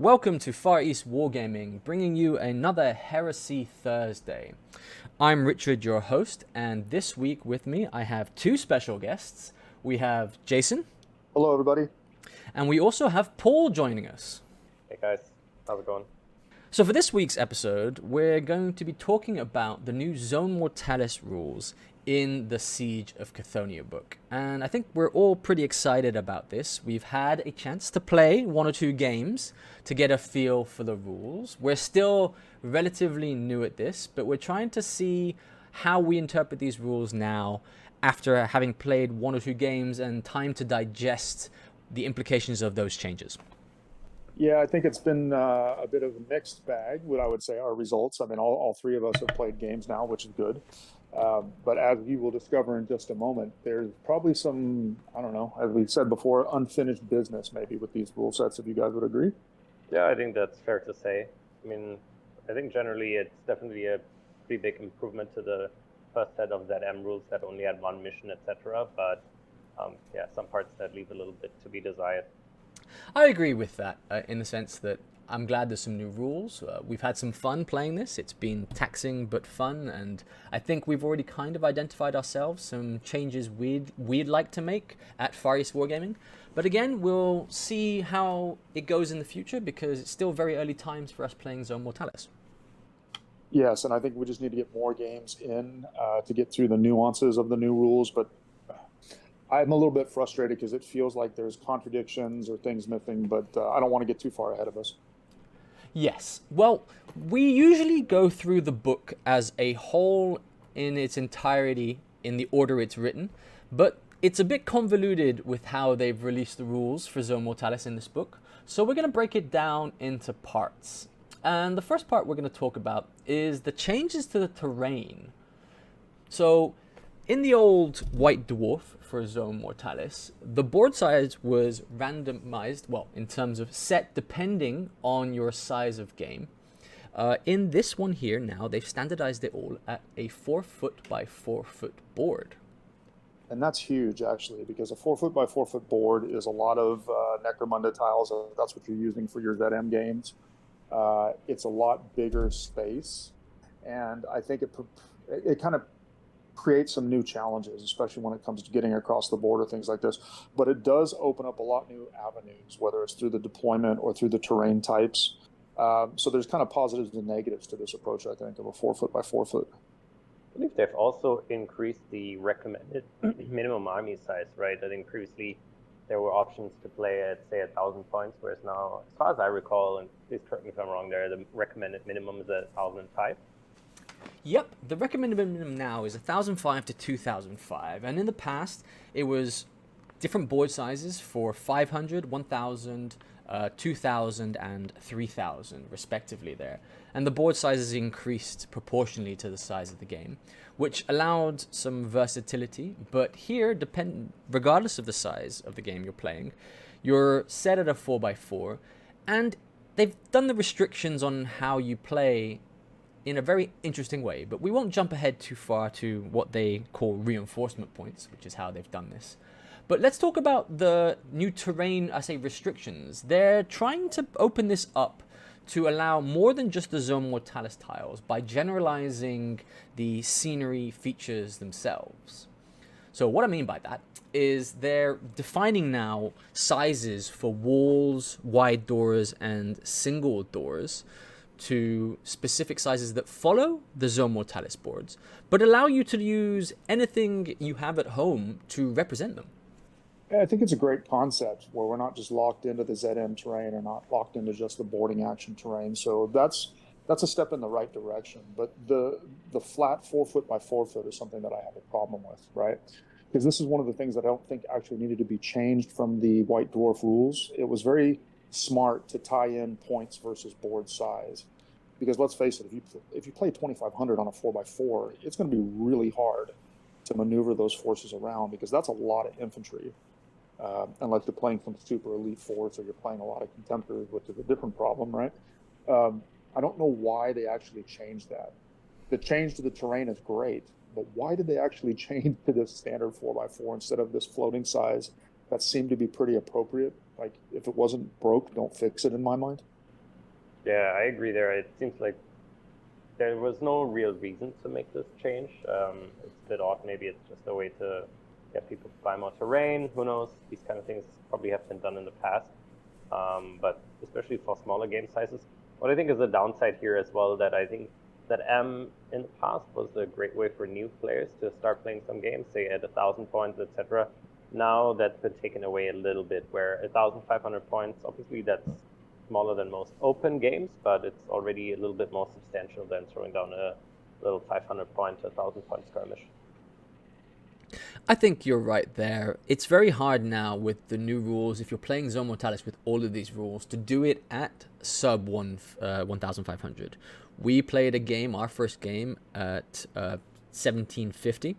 Welcome to Far East Wargaming, bringing you another Heresy Thursday. I'm Richard, your host, and this week with me I have two special guests. We have Jason. Hello, everybody. And we also have Paul joining us. Hey guys, how's it going? So for this week's episode, we're going to be talking about the new Zone Mortalis rules in the Siege of Cthonia book. And I think we're all pretty excited about this. We've had a chance to play one or two games to get a feel for the rules. We're still relatively new at this, but we're trying to see how we interpret these rules now after having played one or two games and time to digest the implications of those changes. Yeah, I think it's been a bit of a mixed bag, what I would say, our results. I mean, all three of us have played games now, which is good. But as we will discover in just a moment, there's probably some, I don't know, as we said before, unfinished business maybe with these rule sets, if you guys would agree. Yeah, I think that's fair to say. I mean, I think generally it's definitely a pretty big improvement to the first set of ZM rules that only had one mission, etc. But yeah, some parts that leave a little bit to be desired. I agree with that in the sense that I'm glad there's some new rules. We've had some fun playing this. It's been taxing but fun, and I think we've already kind of identified ourselves some changes we'd like to make at Far East Wargaming. But again, we'll see how it goes in the future because it's still very early times for us playing Zone Mortalis. Yes, and I think we just need to get more games in to get through the nuances of the new rules. But I'm a little bit frustrated because it feels like there's contradictions or things missing, but I don't want to get too far ahead of us. Yes. Well, we usually go through the book as a whole in its entirety in the order it's written, but it's a bit convoluted with how they've released the rules for Zone Mortalis in this book, so we're going to break it down into parts. And the first part we're going to talk about is the changes to the terrain. So, in the old White Dwarf for Zone Mortalis, the board size was randomized, well, in terms of set depending on your size of game. In this one here now, they've standardized it all at a 4 foot by 4 foot board. And that's huge, actually, because a 4 foot by 4 foot board is a lot of Necromunda tiles. If that's what you're using for your ZM games. It's a lot bigger space, and I think it kind of create some new challenges, especially when it comes to getting across the border, things like this. But it does open up a lot new avenues, whether it's through the deployment or through the terrain types. So there's kind of positives and negatives to this approach, I think, of a 4 foot by 4 foot. I believe they've also increased the recommended minimum army size, right? I think previously there were options to play at, say, 1,000 points, whereas now, as far as I recall, and please correct me if I'm wrong there, the recommended minimum is at 1,005. Yep, the recommended minimum now is 1,005 to 2,005, and in the past it was different board sizes for 500, 1,000, 2,000, and 3,000 respectively there. And the board sizes increased proportionally to the size of the game, which allowed some versatility, but here, regardless of the size of the game you're playing, you're set at a 4x4, and they've done the restrictions on how you play in a very interesting way, but we won't jump ahead too far to what they call reinforcement points, which is how they've done this. But let's talk about the new terrain, I say restrictions. They're trying to open this up to allow more than just the Zone Mortalis tiles by generalizing the scenery features themselves. So what I mean by that is they're defining now sizes for walls, wide doors, and single doors to specific sizes that follow the Zone Mortalis boards, but allow you to use anything you have at home to represent them. I think it's a great concept where we're not just locked into the ZM terrain or not locked into just the boarding action terrain. So that's a step in the right direction. But the flat 4 foot by 4 foot is something that I have a problem with, right? Because this is one of the things that I don't think actually needed to be changed from the White Dwarf rules. It was very smart to tie in points versus board size. Because let's face it, if you play 2,500 on a 4x4, it's going to be really hard to maneuver those forces around because that's a lot of infantry. Unless you're playing some super elite force or you're playing a lot of contemporaries, which is a different problem, right? I don't know why they actually changed that. The change to the terrain is great, but why did they actually change to this standard 4x4 instead of this floating size that seemed to be pretty appropriate? Like, if it wasn't broke, don't fix it, in my mind. Yeah, I agree there. It seems like there was no real reason to make this change. It's a bit odd. Maybe it's just a way to get people to buy more terrain. Who knows? These kind of things probably have been done in the past. But especially for smaller game sizes. What I think is a downside here as well, that I think that M in the past was a great way for new players to start playing some games, say at 1,000 points, etc. Now that's been taken away a little bit, where 1,500 points, obviously that's smaller than most open games, but it's already a little bit more substantial than throwing down a little 500 point, 1,000 point skirmish. I think you're right there. It's very hard now with the new rules, if you're playing Zone Mortalis with all of these rules, to do it at sub 1,500. We played a game, our first game, at 1,750,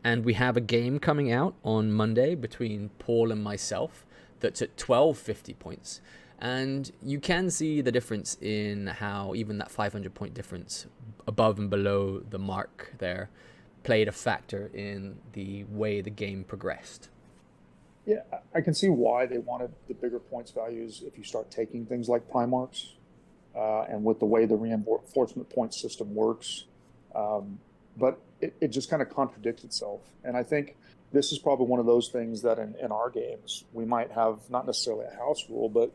and we have a game coming out on Monday between Paul and myself that's at 1,250 points. And you can see the difference in how even that 500 point difference above and below the mark there played a factor in the way the game progressed. Yeah, I can see why they wanted the bigger points values if you start taking things like Primarchs, and with the way the reinforcement point system works. But it just kind of contradicts itself. And I think this is probably one of those things that in our games, we might have not necessarily a house rule, but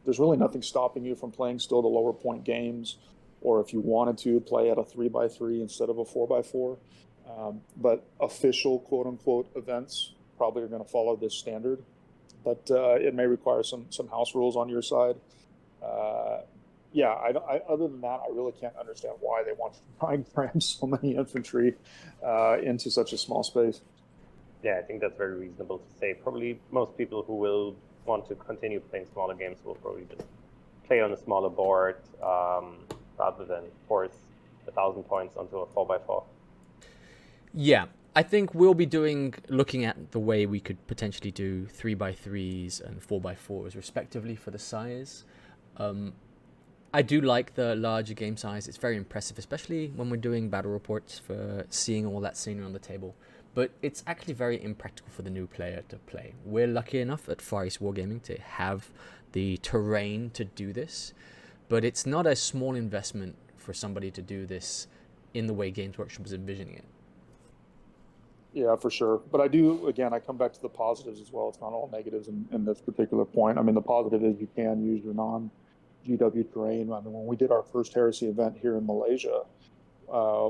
there's really nothing stopping you from playing still the lower point games, or if you wanted to play at a 3x3 instead of a 4x4. But official quote-unquote events probably are going to follow this standard, but it may require some house rules on your side. Other than that, I really can't understand why they want to try and cram so many infantry into such a small space. Yeah, I think that's very reasonable to say. Probably most people who will want to continue playing smaller games will probably just play on a smaller board rather than force 1,000 points onto a 4x4. Yeah, I think we'll be looking at the way we could potentially do 3x3s and 4x4s respectively for the size. I do like the larger game size. It's very impressive, especially when we're doing battle reports for seeing all that scenery on the table. But it's actually very impractical for the new player to play. We're lucky enough at Far East Wargaming to have the terrain to do this, but it's not a small investment for somebody to do this in the way Games Workshop is envisioning it. Yeah, for sure. But I come back to the positives as well. It's not all negatives in this particular point. I mean, the positive is you can use your non-GW terrain. I mean, when we did our first Heresy event here in Malaysia,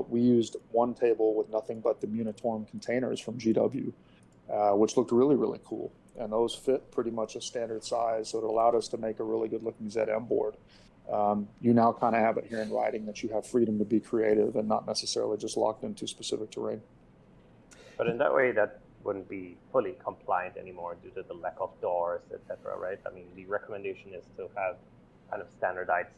we used one table with nothing but the Munitorm containers from GW, which looked really, really cool. And those fit pretty much a standard size, so it allowed us to make a really good-looking ZM board. You now kind of have it here in writing that you have freedom to be creative and not necessarily just locked into specific terrain. But in that way, that wouldn't be fully compliant anymore due to the lack of doors, etc., right? I mean, the recommendation is to have kind of standardized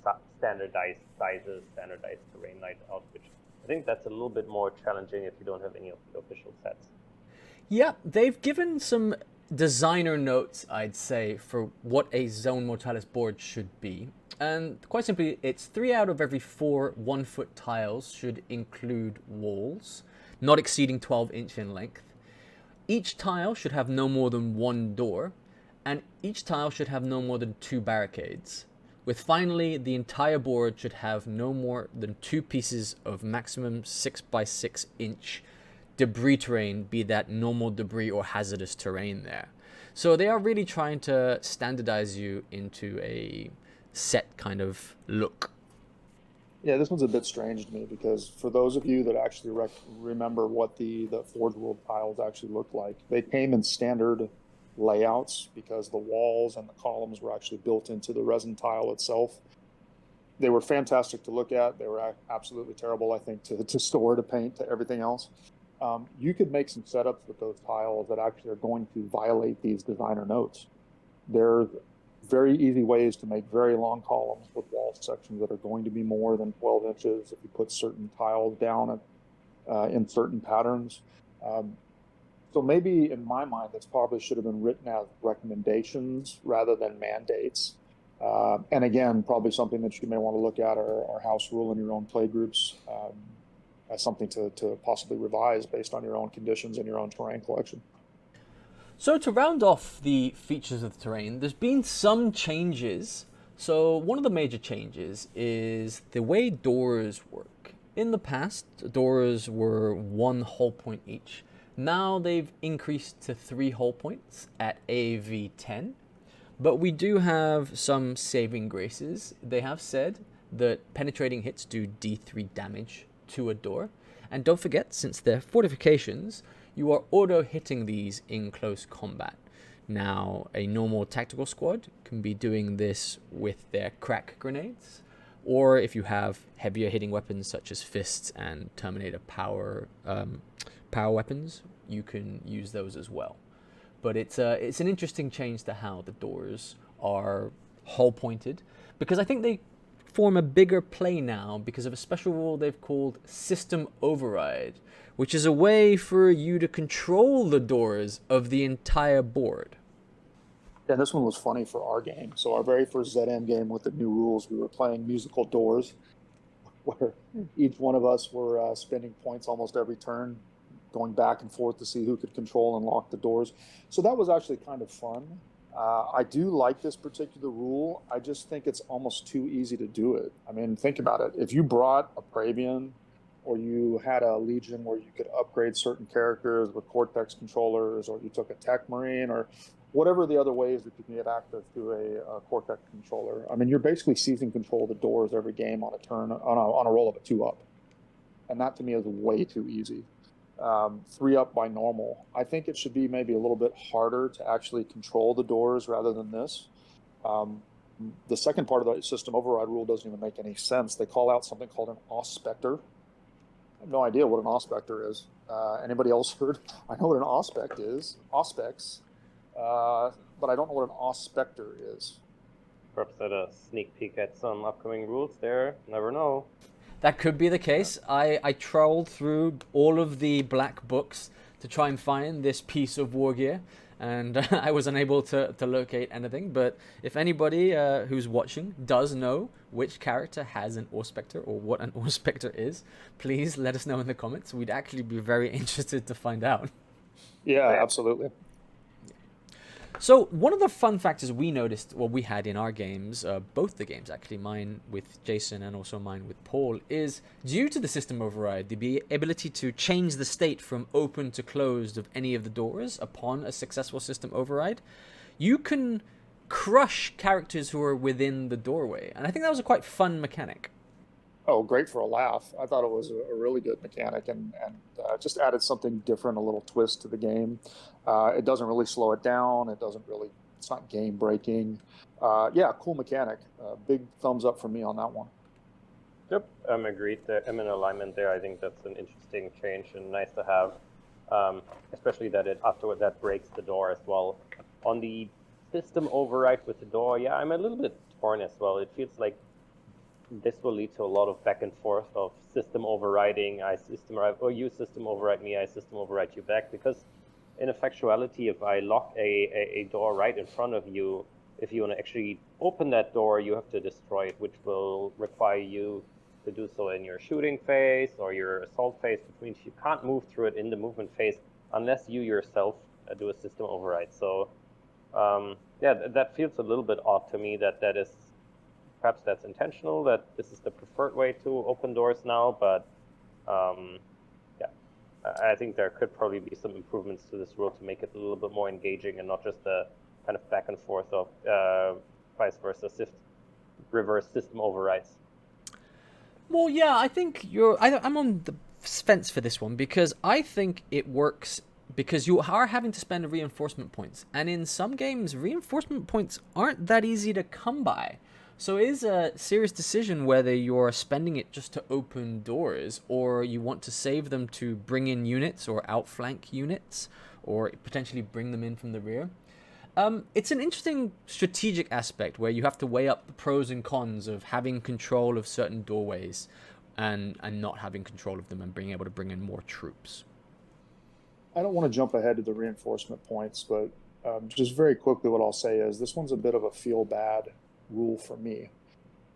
sizes, standardized terrain layout, which I think that's a little bit more challenging if you don't have any of the official sets. Yeah, they've given some designer notes, I'd say, for what a Zone Mortalis board should be. And quite simply, it's 3 out of every 4 1-foot tiles should include walls, not exceeding 12 inch in length. Each tile should have no more than 1 door, and each tile should have no more than 2 barricades. With finally, the entire board should have no more than 2 pieces of maximum 6x6 inch debris terrain, be that normal debris or hazardous terrain there. So they are really trying to standardize you into a set kind of look. Yeah, this one's a bit strange to me because for those of you that actually remember what the Forgeworld tiles actually looked like, they came in standard layouts because the walls and the columns were actually built into the resin tile itself. They were fantastic to look at. They were absolutely terrible, I think, to store, to paint, to everything else. You could make some setups with those tiles that actually are going to violate these designer notes. There's very easy ways to make very long columns with wall sections that are going to be more than 12 inches if you put certain tiles down in certain patterns. So maybe in my mind, this probably should have been written as recommendations rather than mandates. And again, probably something that you may want to look at are house rule in your own play groups as something to possibly revise based on your own conditions and your own terrain collection. So to round off the features of the terrain, there's been some changes So one of the major changes is the way doors work. In the past, doors were 1 hull point each. Now they've increased to 3 hull points at AV10. But we do have some saving graces. They have said that penetrating hits do D3 damage to a door. And don't forget, since they're fortifications, you are auto-hitting these in close combat. Now, a normal tactical squad can be doing this with their crack grenades, or if you have heavier hitting weapons such as fists and Terminator power weapons, you can use those as well. But it's an interesting change to how the doors are hull pointed, because I think they form a bigger play now because of a special rule they've called System Override, which is a way for you to control the doors of the entire board. Yeah, this one was funny for our game. So our very first ZM game with the new rules, we were playing musical doors, where each one of us were spending points almost every turn, going back and forth to see who could control and lock the doors. So that was actually kind of fun. I do like this particular rule. I just think it's almost too easy to do it. I mean, think about it. If you brought a Praevian, or you had a Legion where you could upgrade certain characters with Cortex controllers, or you took a Tech Marine, or whatever the other ways that you can get access to a Cortex controller. I mean, you're basically seizing control of the doors every game on a turn, on a roll of a 2-up. And that to me is way too easy. 3-up by normal. I think it should be maybe a little bit harder to actually control the doors rather than this. The second part of the system override rule doesn't even make any sense. They call out something called an Auspector. I have no idea what an Auspector is. Anybody else heard? I know what an Auspect is, Auspex, but I don't know what an Auspector is. Perhaps at a sneak peek at some upcoming rules there. Never know. That could be the case. I trawled through all of the black books to try and find this piece of war gear, and I was unable to locate anything. But if anybody who's watching does know which character has an Auspector or what an Auspector is, please let us know in the comments. We'd actually be very interested to find out. Yeah, absolutely. So one of the fun factors we noticed, well, we had in our games, both the games actually, mine with Jason and also mine with Paul, is due to the system override, the ability to change the state from open to closed of any of the doors upon a successful system override, you can crush characters who are within the doorway. And I think that was a quite fun mechanic. Oh, great for a laugh. I thought it was a really good mechanic and just added something different, a little twist to the game. It doesn't really slow it down. It's not game breaking. Yeah, cool mechanic. Big thumbs up for me on that one. Yep, I'm agreed. I'm in alignment there. I think that's an interesting change and nice to have, especially that afterward that breaks the door as well. On the system override with the door, yeah, I'm a little bit torn as well. It feels like this will lead to a lot of back and forth of system overriding. You system override me, I system override you back. Because in effectuality, if I lock a door right in front of you, if you want to actually open that door, you have to destroy it, which will require you to do so in your shooting phase or your assault phase, which means you can't move through it in the movement phase unless you yourself do a system override. So yeah, that feels a little bit odd to me that is. Perhaps that's intentional, that this is the preferred way to open doors now, but yeah, I think there could probably be some improvements to this rule to make it a little bit more engaging and not just a kind of back and forth of vice versa, reverse system overrides. Well, yeah, I think I'm on the fence for this one because I think it works because you are having to spend reinforcement points, and in some games, reinforcement points aren't that easy to come by. So it is a serious decision whether you're spending it just to open doors or you want to save them to bring in units or outflank units or potentially bring them in from the rear. It's an interesting strategic aspect where you have to weigh up the pros and cons of having control of certain doorways and not having control of them and being able to bring in more troops. I don't want to jump ahead to the reinforcement points, but just very quickly what I'll say is this one's a bit of a feel bad rule for me,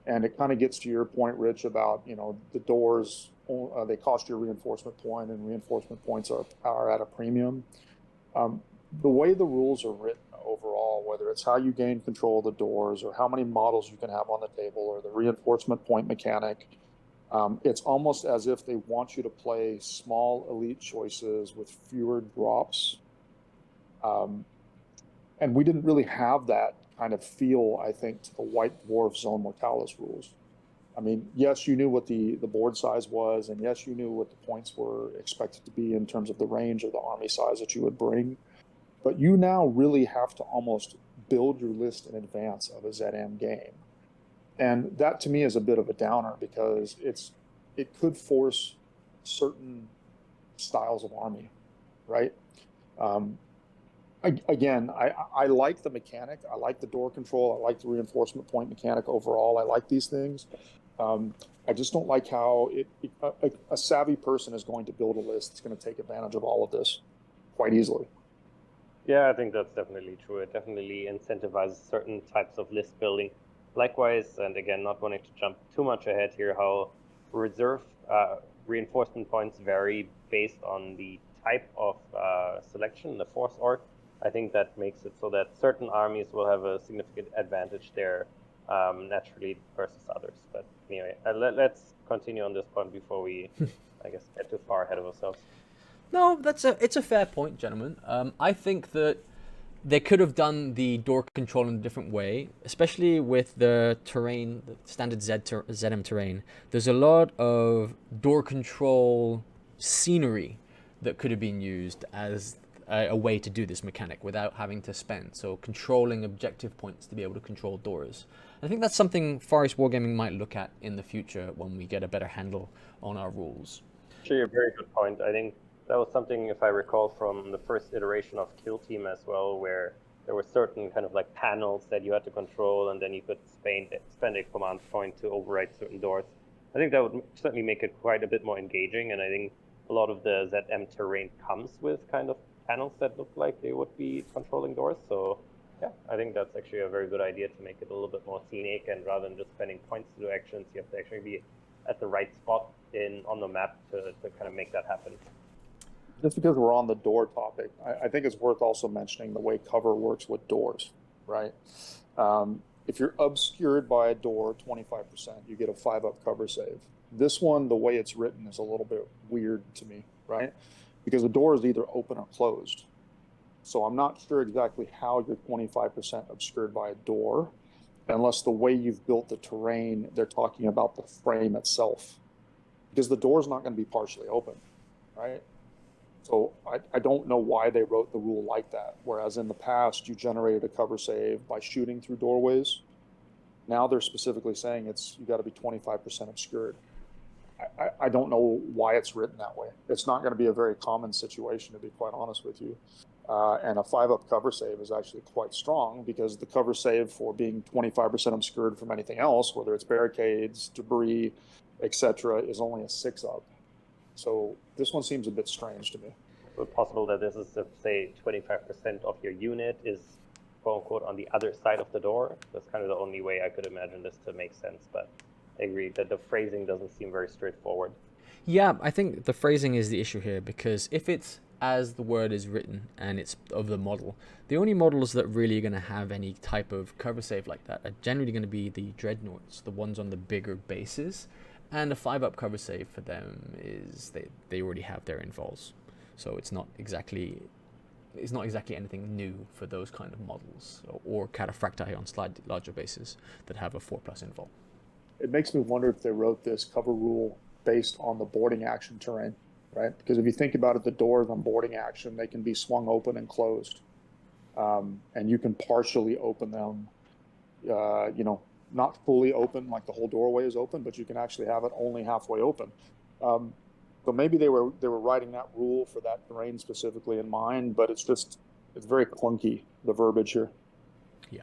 and it kind of gets to your point, Rich, about the doors, they cost you a reinforcement point, and reinforcement points are at a premium. The way the rules are written, though, overall, whether it's how you gain control of the doors or how many models you can have on the table or the reinforcement point mechanic, it's almost as if they want you to play small elite choices with fewer drops. And we didn't really have that kind of feel, I think, to the White Dwarf Zone Mortalis rules. I mean, yes, you knew what the board size was, and yes, you knew what the points were expected to be in terms of the range of the army size that you would bring. But you now really have to almost build your list in advance of a ZM game. And that to me is a bit of a downer because it could force certain styles of army, right? Again, I like the mechanic. I like the door control. I like the reinforcement point mechanic overall. I like these things. I just don't like how a savvy person is going to build a list that's going to take advantage of all of this quite easily. Yeah, I think that's definitely true. It definitely incentivizes certain types of list building. Likewise, and again, not wanting to jump too much ahead here, how reserve reinforcement points vary based on the type of selection, the force org. I think that makes it so that certain armies will have a significant advantage there naturally versus others. But anyway, let's continue on this point before we, I guess, get too far ahead of ourselves. No, it's a fair point, gentlemen. I think that they could have done the door control in a different way, especially with the terrain, the standard ZM terrain. There's a lot of door control scenery that could have been used as a way to do this mechanic without having to spend. So controlling objective points to be able to control doors. I think that's something Far East Wargaming might look at in the future when we get a better handle on our rules. Actually, a very good point. I think that was something, if I recall, from the first iteration of Kill Team as well, where there were certain kind of like panels that you had to control, and then you could spend a command point to override certain doors. I think that would certainly make it quite a bit more engaging, and I think a lot of the ZM terrain comes with kind of panels that look like they would be controlling doors. So yeah, I think that's actually a very good idea to make it a little bit more scenic, and rather than just spending points to do actions, you have to actually be at the right spot on the map to kind of make that happen. Just because we're on the door topic, I think it's worth also mentioning the way cover works with doors, right? If you're obscured by a door 25%, you get a 5-up cover save. This one, the way it's written is a little bit weird to me, right? Because the door is either open or closed. So I'm not sure exactly how you're 25% obscured by a door, unless the way you've built the terrain, they're talking about the frame itself. Because the door's not going to be partially open, right? So I don't know why they wrote the rule like that. Whereas in the past, you generated a cover save by shooting through doorways. Now they're specifically saying you got to be 25% obscured. I don't know why it's written that way. It's not going to be a very common situation, to be quite honest with you. And a 5-up cover save is actually quite strong because the cover save for being 25% obscured from anything else, whether it's barricades, debris, etc., is only a 6-up. So this one seems a bit strange to me. Is it possible that this is, say, 25% of your unit is, quote unquote, on the other side of the door? That's kind of the only way I could imagine this to make sense, but I agree that the phrasing doesn't seem very straightforward. Yeah, I think the phrasing is the issue here, because if it's as the word is written and it's of the model, the only models that really are going to have any type of cover save like that are generally going to be the dreadnoughts, the ones on the bigger bases. And a 5-up cover save for them is they already have their invols, so it's not exactly anything new for those kind of models or cataphracti on slightly larger bases that have a 4+ invol. It makes me wonder if they wrote this cover rule based on the boarding action terrain, right? Because if you think about it, the doors on boarding action, they can be swung open and closed, and you can partially open them, not fully open, like the whole doorway is open, but you can actually have it only halfway open. So maybe they were writing that rule for that terrain specifically in mind, but it's very clunky, the verbiage here. Yeah.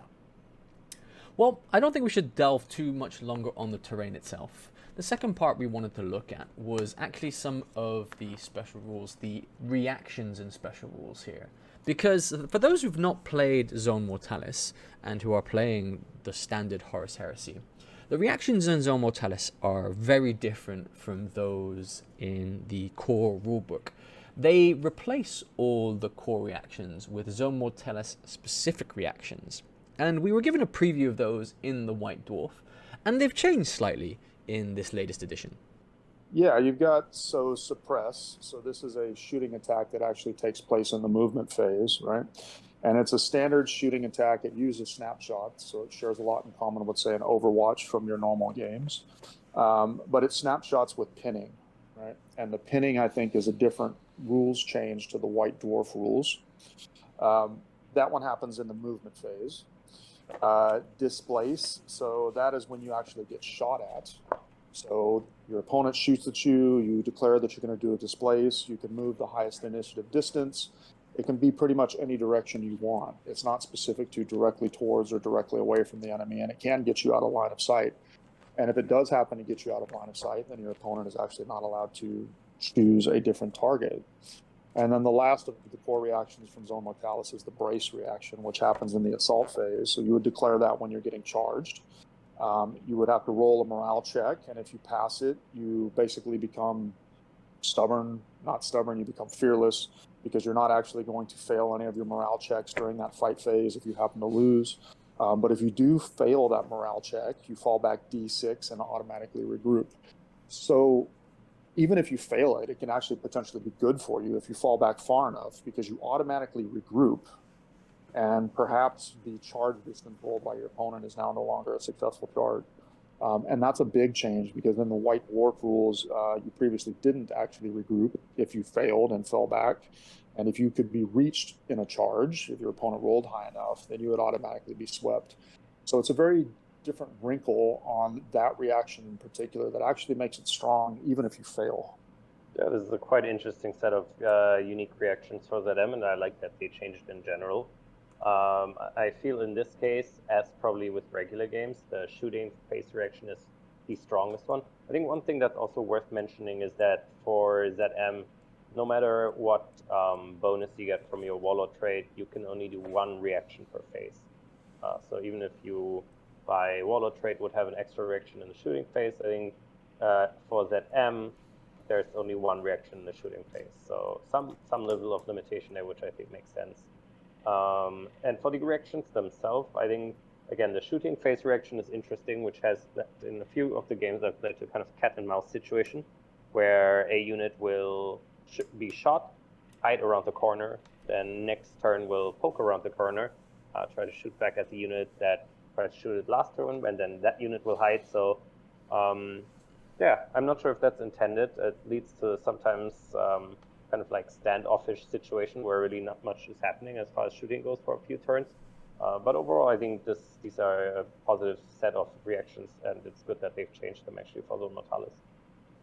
Well, I don't think we should delve too much longer on the terrain itself. The second part we wanted to look at was actually some of the special rules, the reactions and special rules here. Because for those who've not played Zone Mortalis and who are playing the standard Horus Heresy, the reactions in Zone Mortalis are very different from those in the core rulebook. They replace all the core reactions with Zone Mortalis specific reactions, and we were given a preview of those in the White Dwarf, and they've changed slightly in this latest edition. Yeah, you've got suppress. So this is a shooting attack that actually takes place in the movement phase, right? And it's a standard shooting attack. It uses snapshots, so it shares a lot in common with, say, an Overwatch from your normal games. But it snapshots with pinning, right? And the pinning, I think, is a different rules change to the White Dwarf rules. That one happens in the movement phase. Displace, so that is when you actually get shot at. So your opponent shoots at you, you declare that you're going to do a displace, you can move the highest initiative distance. It can be pretty much any direction you want. It's not specific to directly towards or directly away from the enemy, and it can get you out of line of sight. And if it does happen to get you out of line of sight, then your opponent is actually not allowed to choose a different target. And then the last of the core reactions from Zone Mortalis is the brace reaction, which happens in the assault phase. So you would declare that when you're getting charged. You would have to roll a morale check, and if you pass it, you basically become you become fearless, because you're not actually going to fail any of your morale checks during that fight phase if you happen to lose. But if you do fail that morale check, you fall back D6 and automatically regroup. So even if you fail it, it can actually potentially be good for you if you fall back far enough, because you automatically regroup, and perhaps the charge distance rolled by your opponent is now no longer a successful charge. And that's a big change, because in the White Dwarf rules, you previously didn't actually regroup if you failed and fell back. And if you could be reached in a charge, if your opponent rolled high enough, then you would automatically be swept. So it's a very different wrinkle on that reaction in particular that actually makes it strong, even if you fail. Yeah, this is a quite interesting set of unique reactions for ZM, and I like that they changed in general. I feel in this case, as probably with regular games, the shooting phase reaction is the strongest one. I think one thing that's also worth mentioning is that for ZM, no matter what bonus you get from your Warlord trait, you can only do one reaction per phase. So even if you, by Warlord trait, would have an extra reaction in the shooting phase, I think for ZM, there's only one reaction in the shooting phase. So some level of limitation there, which I think makes sense. And for the reactions themselves, I think, again, the shooting phase reaction is interesting, which has, in a few of the games, I've led to kind of cat and mouse situation, where a unit will be shot, hide around the corner, then next turn will poke around the corner, try to shoot back at the unit that tried to shoot it last turn, and then that unit will hide. So, yeah, I'm not sure if that's intended. It leads to sometimes kind of like standoffish situation where really not much is happening as far as shooting goes for a few turns. But overall, I think these are a positive set of reactions, and it's good that they've changed them actually for Zone Mortalis.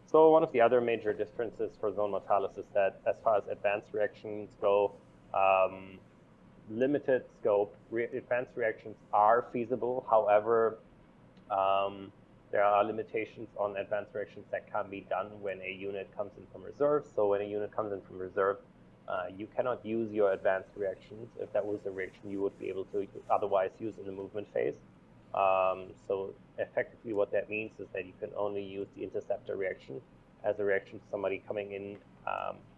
So one of the other major differences for Zone Mortalis is that as far as advanced reactions go, limited scope, advanced reactions are feasible. However, there are limitations on advanced reactions that can be done when a unit comes in from reserve. So when a unit comes in from reserve, you cannot use your advanced reactions if that was a reaction you would be able to otherwise use in the movement phase. So effectively what that means is that you can only use the interceptor reaction as a reaction to somebody coming in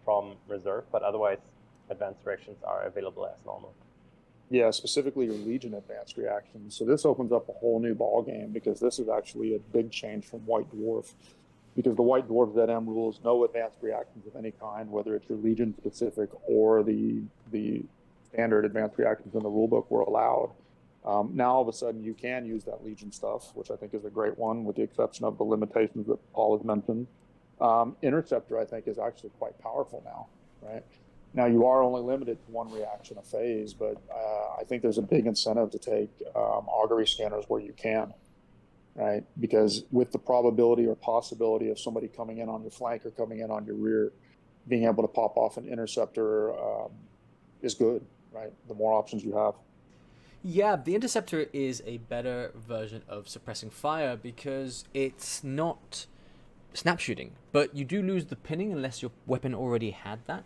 from reserve, but otherwise advanced reactions are available as normal. Yeah, specifically your Legion advanced reactions. So this opens up a whole new ball game, because this is actually a big change from White Dwarf, because the White Dwarf ZM rules no advanced reactions of any kind, whether it's your Legion specific or the standard advanced reactions in the rulebook were allowed. Now all of a sudden you can use that Legion stuff, which I think is a great one, with the exception of the limitations that Paul has mentioned. Interceptor, I think, is actually quite powerful now, right? Now, you are only limited to one reaction a phase, but I think there's a big incentive to take augury scanners where you can, right? Because with the probability or possibility of somebody coming in on your flank or coming in on your rear, being able to pop off an interceptor is good, right? The more options you have. Yeah, the interceptor is a better version of suppressing fire, because it's not snap shooting, but you do lose the pinning unless your weapon already had that.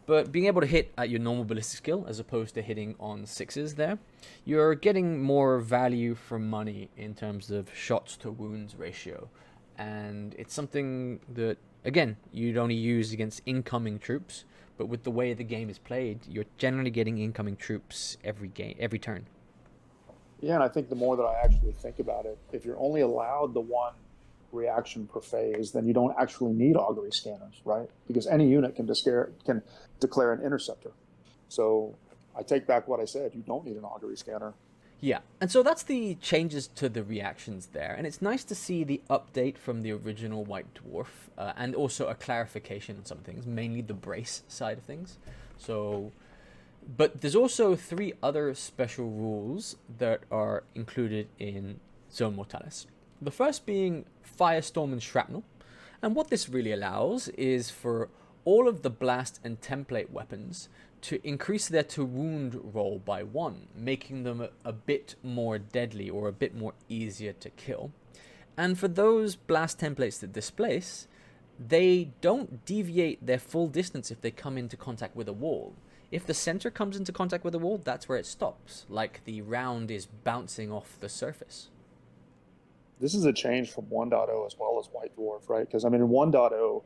But being able to hit at your normal ballistic skill as opposed to hitting on sixes there, you're getting more value for money in terms of shots to wounds ratio. And it's something that again, you'd only use against incoming troops, but with the way the game is played, you're generally getting incoming troops every turn. Yeah, and I think the more that I actually think about it, if you're only allowed the one reaction per phase, then you don't actually need augury scanners, right? Because any unit can declare an interceptor. So I take back what I said. You don't need an augury scanner. Yeah, and so that's the changes to the reactions there, and it's nice to see the update from the original White Dwarf, and also a clarification on some things, mainly the brace side of things. So, but there's also 3 other special rules that are included in Zone Mortalis. The first being Firestorm and Shrapnel, and what this really allows is for all of the blast and template weapons to increase their to wound roll by 1, making them a bit more deadly or a bit more easier to kill. And for those blast templates that displace, they don't deviate their full distance if they come into contact with a wall. If the center comes into contact with a wall, that's where it stops, like the round is bouncing off the surface. This is a change from 1.0 as well as White Dwarf, right? Because, I mean, in 1.0,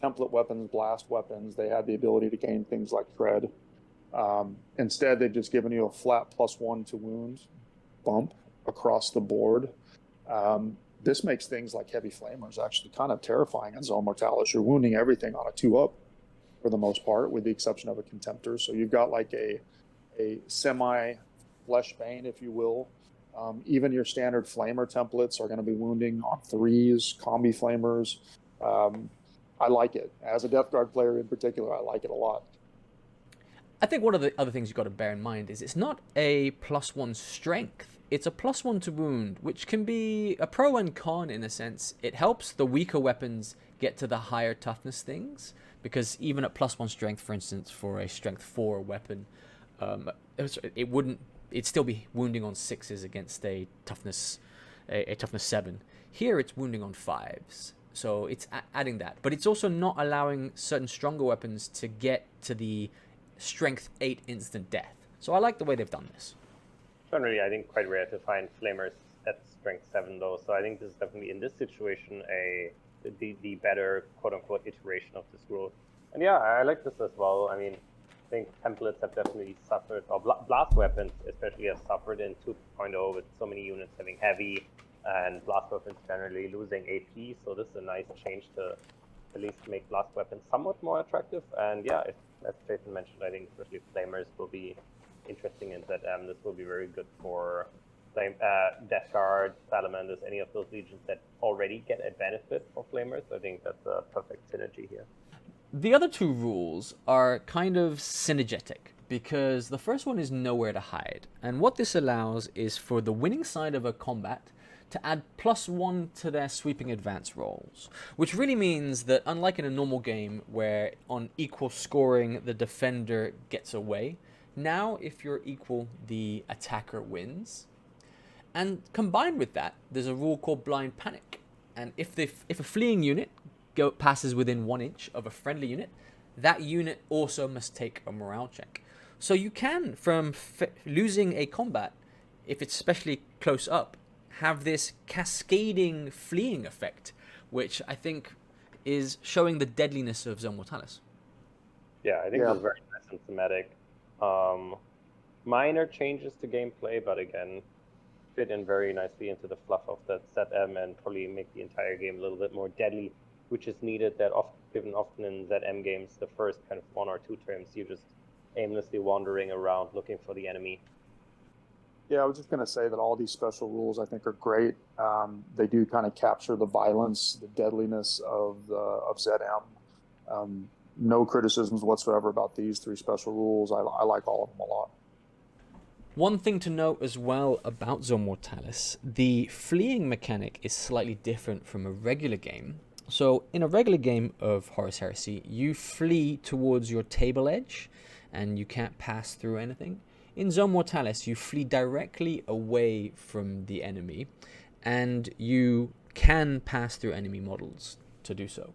template weapons, blast weapons, they had the ability to gain things like shred. Instead, they've just given you a flat +1 to wound bump across the board. This makes things like heavy flamers actually kind of terrifying in Zone Mortalis. You're wounding everything on a 2-up for the most part, with the exception of a Contemptor. So you've got like a semi-flesh bane, if you will. Even your standard flamer templates are going to be wounding on 3s, combi flamers. I like it. As a Death Guard player in particular, I like it a lot. I think one of the other things you've got to bear in mind is it's not a +1 strength. It's a +1 to wound, which can be a pro and con in a sense. It helps the weaker weapons get to the higher toughness things, because even at +1 strength, for instance, for a strength 4 weapon, it'd still be wounding on 6s against a toughness 7. Here it's wounding on 5s. So it's adding that. But it's also not allowing certain stronger weapons to get to the strength 8 instant death. So I like the way they've done this. Generally, I think quite rare to find flamers at strength 7 though. So I think this is definitely in this situation the better quote-unquote iteration of this rule. And yeah, I like this as well. I mean, I think templates have definitely suffered, or blast weapons especially have suffered in 2.0 with so many units having heavy and blast weapons generally losing AP. So this is a nice change to at least make blast weapons somewhat more attractive. And yeah, as Jason mentioned, I think especially flamers will be interesting in ZM. This will be very good for Death Guard, Salamanders, any of those legions that already get a benefit for flamers. I think that's a perfect synergy here. The other 2 rules are kind of synergetic, because the first one is nowhere to hide. And what this allows is for the winning side of a combat to add +1 to their sweeping advance rolls, which really means that unlike in a normal game where on equal scoring the defender gets away, now if you're equal, the attacker wins. And combined with that, there's a rule called Blind Panic. And if a fleeing unit passes within 1 inch of a friendly unit, that unit also must take a morale check. So you can, from losing a combat, if it's especially close up, have this cascading fleeing effect, which I think is showing the deadliness of Zone Mortalis. Yeah, I think that's very nice and thematic. Minor changes to gameplay, but again, fit in very nicely into the fluff of that ZM and probably make the entire game a little bit more deadly, which is needed. That often in ZM games, the first kind of 1 or 2 turns, you're just aimlessly wandering around looking for the enemy. Yeah, I was just going to say that all these special rules I think are great. They do kind of capture the violence, the deadliness of ZM. No criticisms whatsoever about these 3 special rules. I like all of them a lot. One thing to note as well about Zone Mortalis, the fleeing mechanic is slightly different from a regular game. So in a regular game of Horus Heresy, you flee towards your table edge and you can't pass through anything. In Zone Mortalis, you flee directly away from the enemy, and you can pass through enemy models to do so,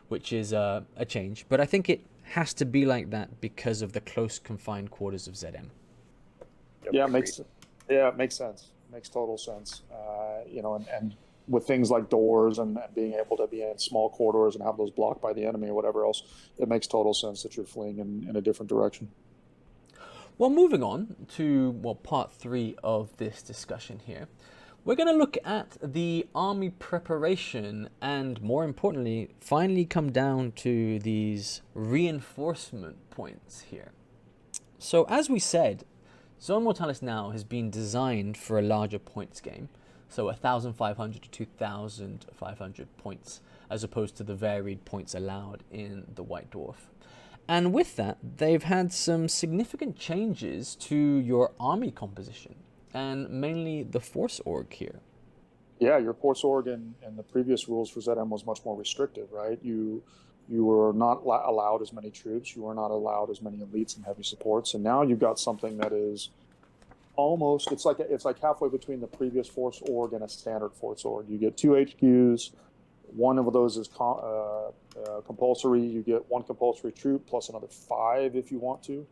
which is a change. But I think it has to be like that because of the close confined quarters of ZM. Yeah, it makes sense. Makes total sense. And with things like doors and being able to be in small corridors and have those blocked by the enemy or whatever else, it makes total sense that you're fleeing in a different direction. Well, moving on to part 3 of this discussion here, we're going to look at the army preparation and, more importantly, finally come down to these reinforcement points here. So, as we said, Zone Mortalis now has been designed for a larger points game, so 1,500 to 2,500 points, as opposed to the varied points allowed in the White Dwarf. And with that, they've had some significant changes to your army composition, and mainly the Force Org here. Yeah, your Force Org in the previous rules for ZM was much more restrictive, right? You were not allowed as many troops, you were not allowed as many elites and heavy supports, and now you've got something that is almost, it's like halfway between the previous Force Org and a standard Force Org. You get 2 HQs. One of those is compulsory. You get 1 compulsory troop plus another 5 if you want to.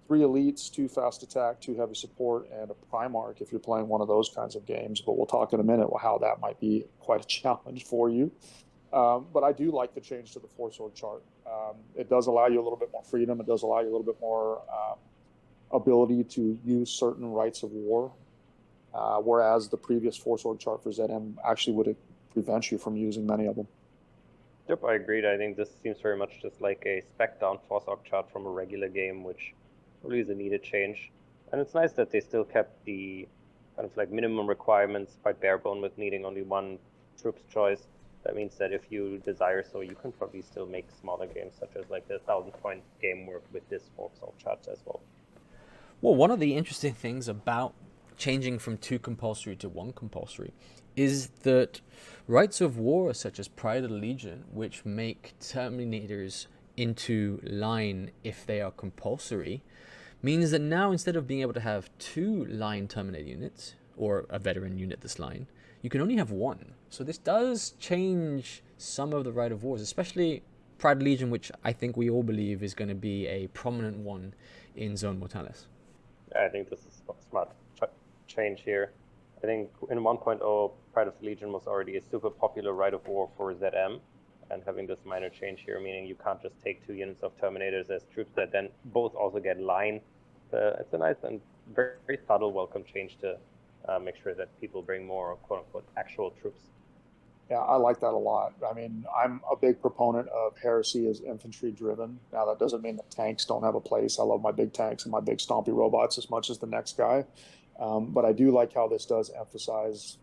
3 elites, 2 fast attack, 2 heavy support, and a Primarch if you're playing one of those kinds of games. But we'll talk in a minute how that might be quite a challenge for you. But I do like the change to the Force Org chart. It does allow you a little bit more freedom. It does allow you a little bit more ability to use certain rights of war, whereas the previous Force Org chart for ZM actually would prevent you from using many of them. Yep, I agreed. I think this seems very much just like a spec down Force Org chart from a regular game, which really is a needed change. And it's nice that they still kept the kind of like minimum requirements quite bare bone with needing only 1 troops choice. That means that if you desire so, you can probably still make smaller games, such as like the 1,000-point game work with this Force Org chart as well. Well, one of the interesting things about changing from 2 compulsory to 1 compulsory is that rights of war such as Pride of the Legion, which make Terminators into line if they are compulsory, means that now instead of being able to have 2 line Terminator units, or a veteran unit this line, you can only have 1. So this does change some of the right of wars, especially Pride of the Legion, which I think we all believe is going to be a prominent one in Zone Mortalis. I think this is a smart change here. I think in 1.0, Pride of the Legion was already a super popular right of war for ZM, and having this minor change here, meaning you can't just take 2 units of Terminators as troops that then both also get line. It's a nice and very, very subtle welcome change to make sure that people bring more quote-unquote actual troops. Yeah, I like that a lot. I mean, I'm a big proponent of Heresy as infantry driven. Now, that doesn't mean that tanks don't have a place. I love my big tanks and my big stompy robots as much as the next guy. But I do like how this does emphasize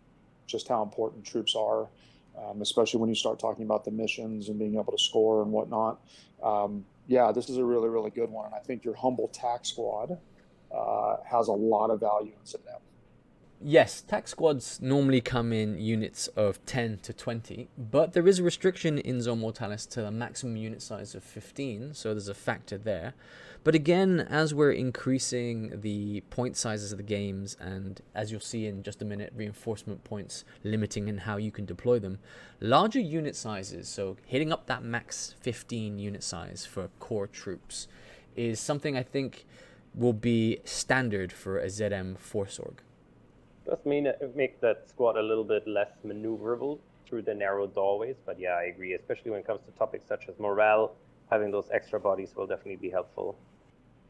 just how important troops are, especially when you start talking about the missions and being able to score and whatnot. Yeah, this is a really, really good one. And I think your humble tack squad has a lot of value in ZM. Yes, tack squads normally come in units of 10 to 20, but there is a restriction in Zone Mortalis to a maximum unit size of 15, so there's a factor there. But again, as we're increasing the point sizes of the games, and as you'll see in just a minute, reinforcement points limiting in how you can deploy them, larger unit sizes, so hitting up that max 15 unit size for core troops, is something I think will be standard for a ZM Force Org. Does mean it makes that squad a little bit less maneuverable through the narrow doorways, but yeah, I agree, especially when it comes to topics such as morale, having those extra bodies will definitely be helpful.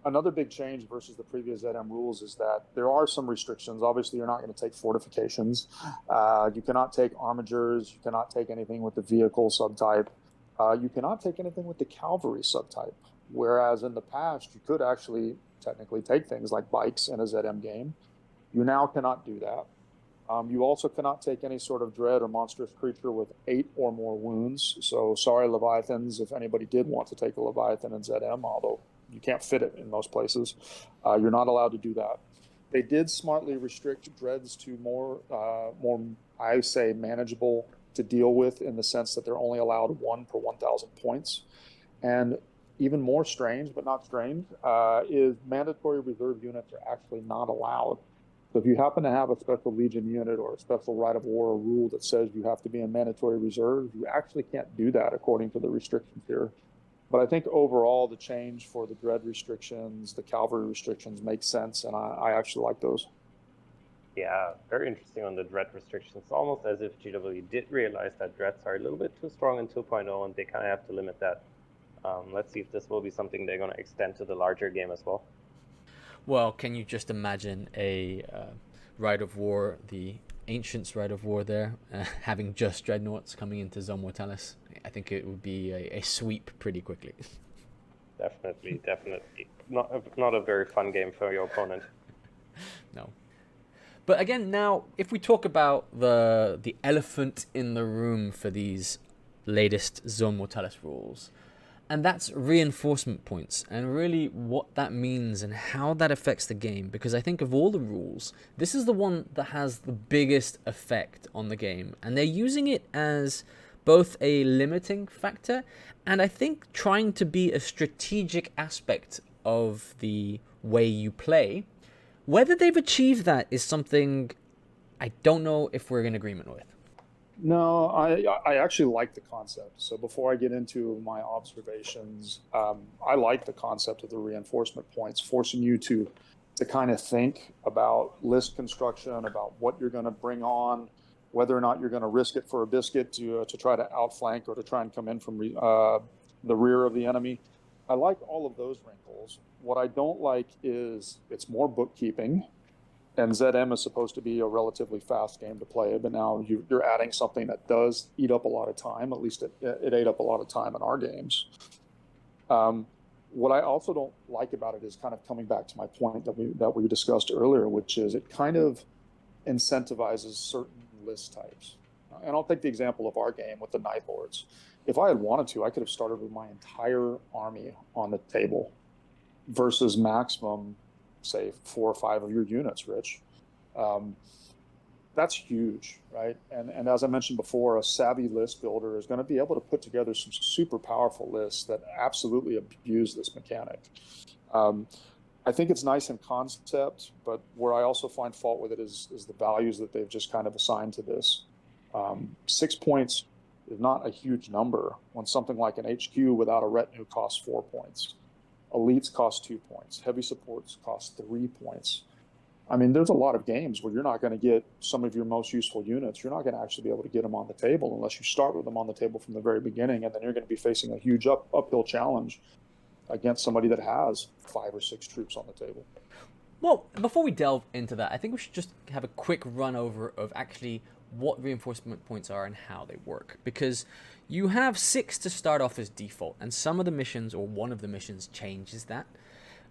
Another big change versus the previous ZM rules is that there are some restrictions. Obviously, you're not going to take fortifications. You cannot take armigers. You cannot take anything with the vehicle subtype. You cannot take anything with the cavalry subtype, whereas in the past, you could actually technically take things like bikes in a ZM game. You now cannot do that. You also cannot take any sort of dread or monstrous creature with 8 or more wounds. So sorry, Leviathans, if anybody did want to take a Leviathan in ZM, although you can't fit it in most places, you're not allowed to do that. They did smartly restrict dreads to more, I say, manageable to deal with, in the sense that they're only allowed 1 per 1,000 points. And even more strange, but not strange, is mandatory reserve units are actually not allowed. So if you happen to have a special Legion unit or a special right of war or rule that says you have to be in mandatory reserve, you actually can't do that according to the restrictions here. But I think overall the change for the dread restrictions, the cavalry restrictions, makes sense, and I actually like those. Yeah, very interesting on the dread restrictions. It's almost as if GW did realize that dreads are a little bit too strong in 2.0, and they kind of have to limit that. Let's see if this will be something they're going to extend to the larger game as well. Well, can you just imagine a Rite of War, the Ancients Rite of War there, having just Dreadnoughts coming into Zone Mortalis? I think it would be a sweep pretty quickly. Definitely. Not a very fun game for your opponent. No. But again, now, if we talk about the elephant in the room for these latest Zone Mortalis rules, and that's reinforcement points, and really what that means and how that affects the game, because I think of all the rules, this is the one that has the biggest effect on the game, and they're using it as both a limiting factor and I think trying to be a strategic aspect of the way you play. Whether they've achieved that is something I don't know if we're in agreement with. No, I actually like the concept. So before I get into my observations, I like the concept of the reinforcement points, forcing you to kind of think about list construction, about what you're going to bring on, whether or not you're going to risk it for a biscuit to try to outflank or to try and come in from the rear of the enemy. I like all of those wrinkles. What I don't like is it's more bookkeeping. And ZM is supposed to be a relatively fast game to play, but now you're adding something that does eat up a lot of time. At least it ate up a lot of time in our games. What I also don't like about it is kind of coming back to my point that we discussed earlier, which is it kind of incentivizes certain list types. And I'll take the example of our game with the Night Lords. If I had wanted to, I could have started with my entire army on the table versus maximum, say, 4 or 5 of your units, Rich. That's huge, right? And as I mentioned before, a savvy list builder is going to be able to put together some super powerful lists that absolutely abuse this mechanic. I think it's nice in concept, but where I also find fault with it is the values that they've just kind of assigned to this. 6 points is not a huge number when something like an HQ without a retinue costs 4 points. Elites cost 2 points. Heavy supports cost 3 points. I mean, there's a lot of games where you're not going to get some of your most useful units. You're not going to actually be able to get them on the table unless you start with them on the table from the very beginning, and then you're going to be facing a huge uphill challenge against somebody that has 5 or 6 troops on the table. Well, before we delve into that, I think we should just have a quick run over of actually what reinforcement points are and how they work, because you have 6 to start off as default, and some of the missions or one of the missions changes that,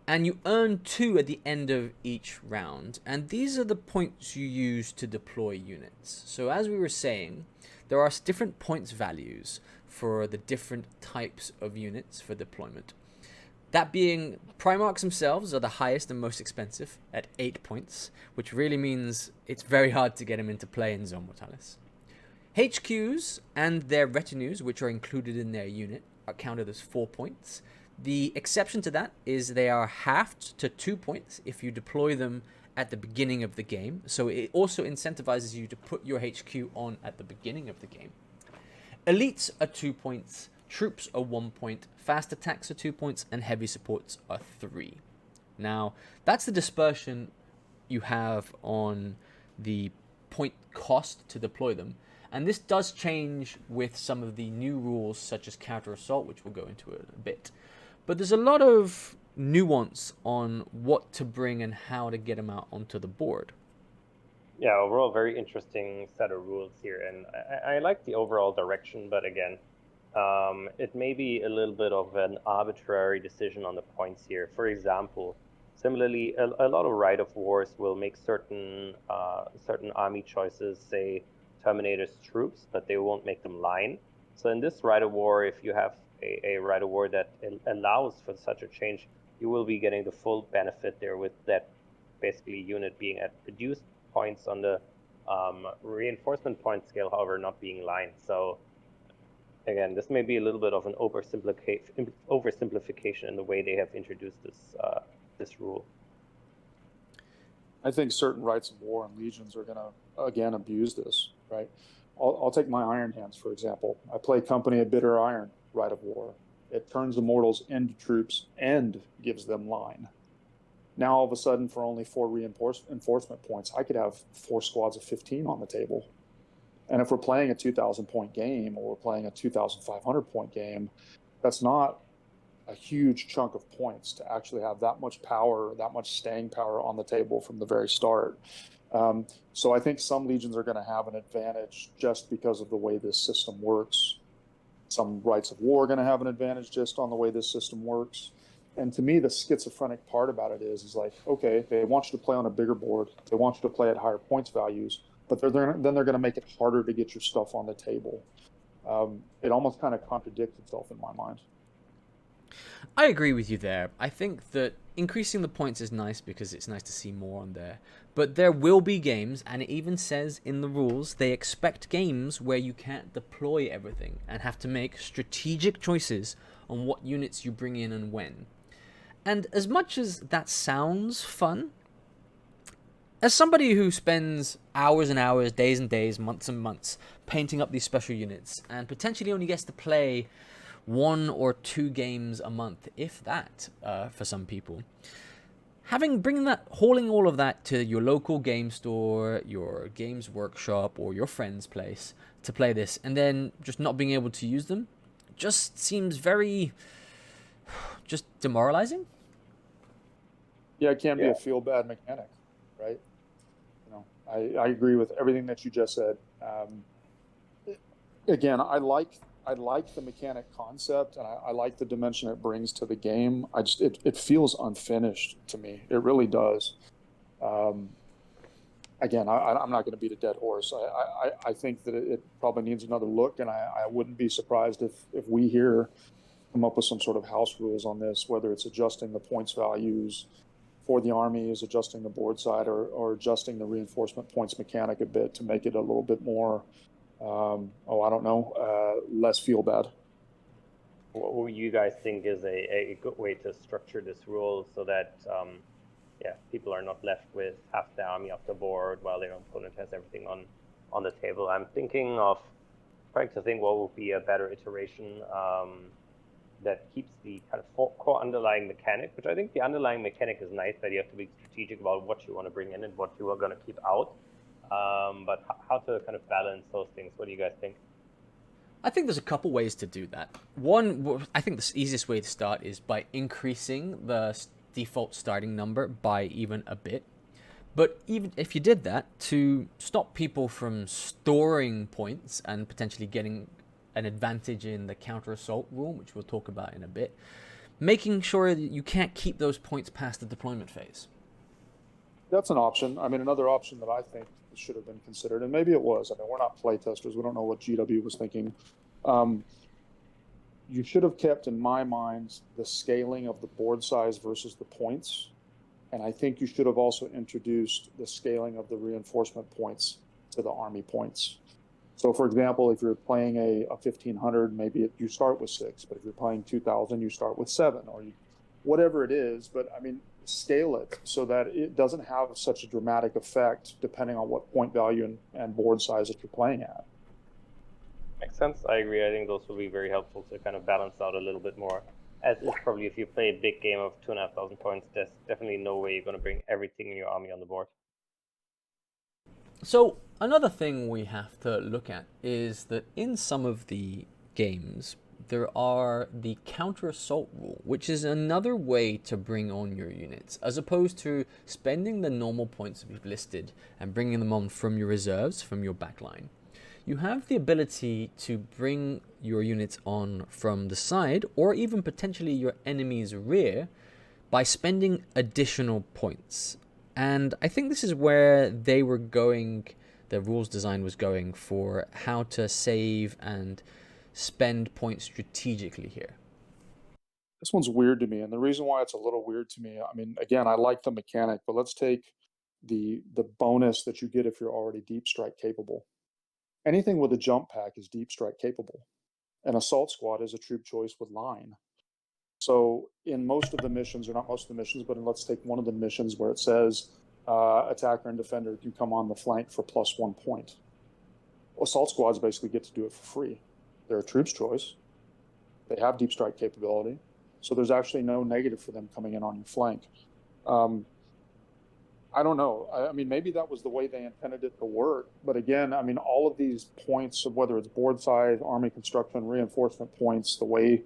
and you earn 2 at the end of each round, and these are the points you use to deploy units. So as we were saying, there are different points values for the different types of units for deployment. That being, Primarchs themselves are the highest and most expensive at 8 points, which really means it's very hard to get them into play in Zone Mortalis. HQs and their retinues, which are included in their unit, are counted as 4 points. The exception to that is they are halved to 2 points if you deploy them at the beginning of the game, so it also incentivizes you to put your HQ on at the beginning of the game. Elites are 2 points. Troops are 1 point, fast attacks are 2 points, and heavy supports are 3. Now, that's the dispersion you have on the point cost to deploy them, and this does change with some of the new rules such as counter assault, which we'll go into in a bit. But there's a lot of nuance on what to bring and how to get them out onto the board. Yeah, overall, very interesting set of rules here, and I like the overall direction, but again, it may be a little bit of an arbitrary decision on the points here. For example, similarly, a lot of Rite of Wars will make certain army choices, say Terminator's troops, but they won't make them line. So in this Rite of War, if you have a Rite of War that allows for such a change, you will be getting the full benefit there with that basically unit being at reduced points on the reinforcement point scale, however, not being line. So again, this may be a little bit of an oversimplification in the way they have introduced this rule. I think certain rights of war and legions are going to, again, abuse this, right? I'll take my Iron Hands, for example. I play Company of Bitter Iron, Rite of War. It turns the mortals into troops and gives them line. Now all of a sudden, for only 4 reinforcement points, I could have 4 squads of 15 on the table. And if we're playing a 2,000 point game, or we're playing a 2,500 point game, that's not a huge chunk of points to actually have that much power, that much staying power on the table from the very start. So I think some legions are going to have an advantage just because of the way this system works. Some rights of war are going to have an advantage just on the way this system works. And to me, the schizophrenic part about it is like, okay, they want you to play on a bigger board. They want you to play at higher points values, but then they're going to make it harder to get your stuff on the table. It almost kind of contradicts itself in my mind. I agree with you there. I think that increasing the points is nice because it's nice to see more on there. But there will be games, and it even says in the rules, they expect games where you can't deploy everything and have to make strategic choices on what units you bring in and when. And as much as that sounds fun, as somebody who spends hours and hours, days and days, months and months painting up these special units and potentially only gets to play 1 or 2 games a month, if that, for some people, hauling all of that to your local game store, your games workshop, or your friend's place to play this, and then just not being able to use them, just seems very, just demoralizing. Yeah, it can be a feel-bad mechanic, right? I agree with everything that you just said. Again, I like the mechanic concept, and I like the dimension it brings to the game. It feels unfinished to me. It really does. Again, I'm not going to beat a dead horse. I think that it probably needs another look, and I wouldn't be surprised if we here come up with some sort of house rules on this, whether it's adjusting the points values for the armies, adjusting the board side, or adjusting the reinforcement points mechanic a bit to make it a little bit more, less feel bad. What would you guys think is a good way to structure this rule so that people are not left with half the army off the board while their opponent has everything on the table? I'm thinking of trying to think what would be a better iteration that keeps the kind of core underlying mechanic, which I think the underlying mechanic is nice, that you have to be strategic about what you want to bring in and what you are going to keep out. But how to kind of balance those things? What do you guys think? I think there's a couple ways to do that. One, I think the easiest way to start is by increasing the default starting number by even a bit. But even if you did that, to stop people from storing points and potentially getting an advantage in the counter-assault rule, which we'll talk about in a bit, making sure that you can't keep those points past the deployment phase. That's an option. I mean, another option that I think should have been considered, and maybe it was. I mean, we're not playtesters. We don't know what GW was thinking. You should have kept, in my mind, the scaling of the board size versus the points. And I think you should have also introduced the scaling of the reinforcement points to the army points. So, for example, if you're playing a 1,500, maybe you start with 6. But if you're playing 2,000, you start with 7, or whatever it is. But, I mean, scale it so that it doesn't have such a dramatic effect depending on what point value and board size that you're playing at. Makes sense. I agree. I think those will be very helpful to kind of balance out a little bit more. As is probably if you play a big game of 2,500 points, there's definitely no way you're going to bring everything in your army on the board. So another thing we have to look at is that in some of the games, there are the counter-assault rule, which is another way to bring on your units, as opposed to spending the normal points that we've listed and bringing them on from your reserves, from your backline. You have the ability to bring your units on from the side, or even potentially your enemy's rear, by spending additional points. And I think this is where they were going, the rules design was going for how to save and spend points strategically here. This one's weird to me, and the reason why it's a little weird to me, I mean, again, I like the mechanic, but let's take the bonus that you get if you're already deep strike capable. Anything with a jump pack is deep strike capable. An assault squad is a troop choice with line. So in most of the missions, or not most of the missions, but let's take one of the missions where it says attacker and defender can come on the flank for +1 point. Assault squads basically get to do it for free. They're a troops choice. They have deep strike capability. So there's actually no negative for them coming in on your flank. I don't know. I mean, maybe that was the way they intended it to work. But again, I mean, all of these points of whether it's board size, army construction, reinforcement points, the way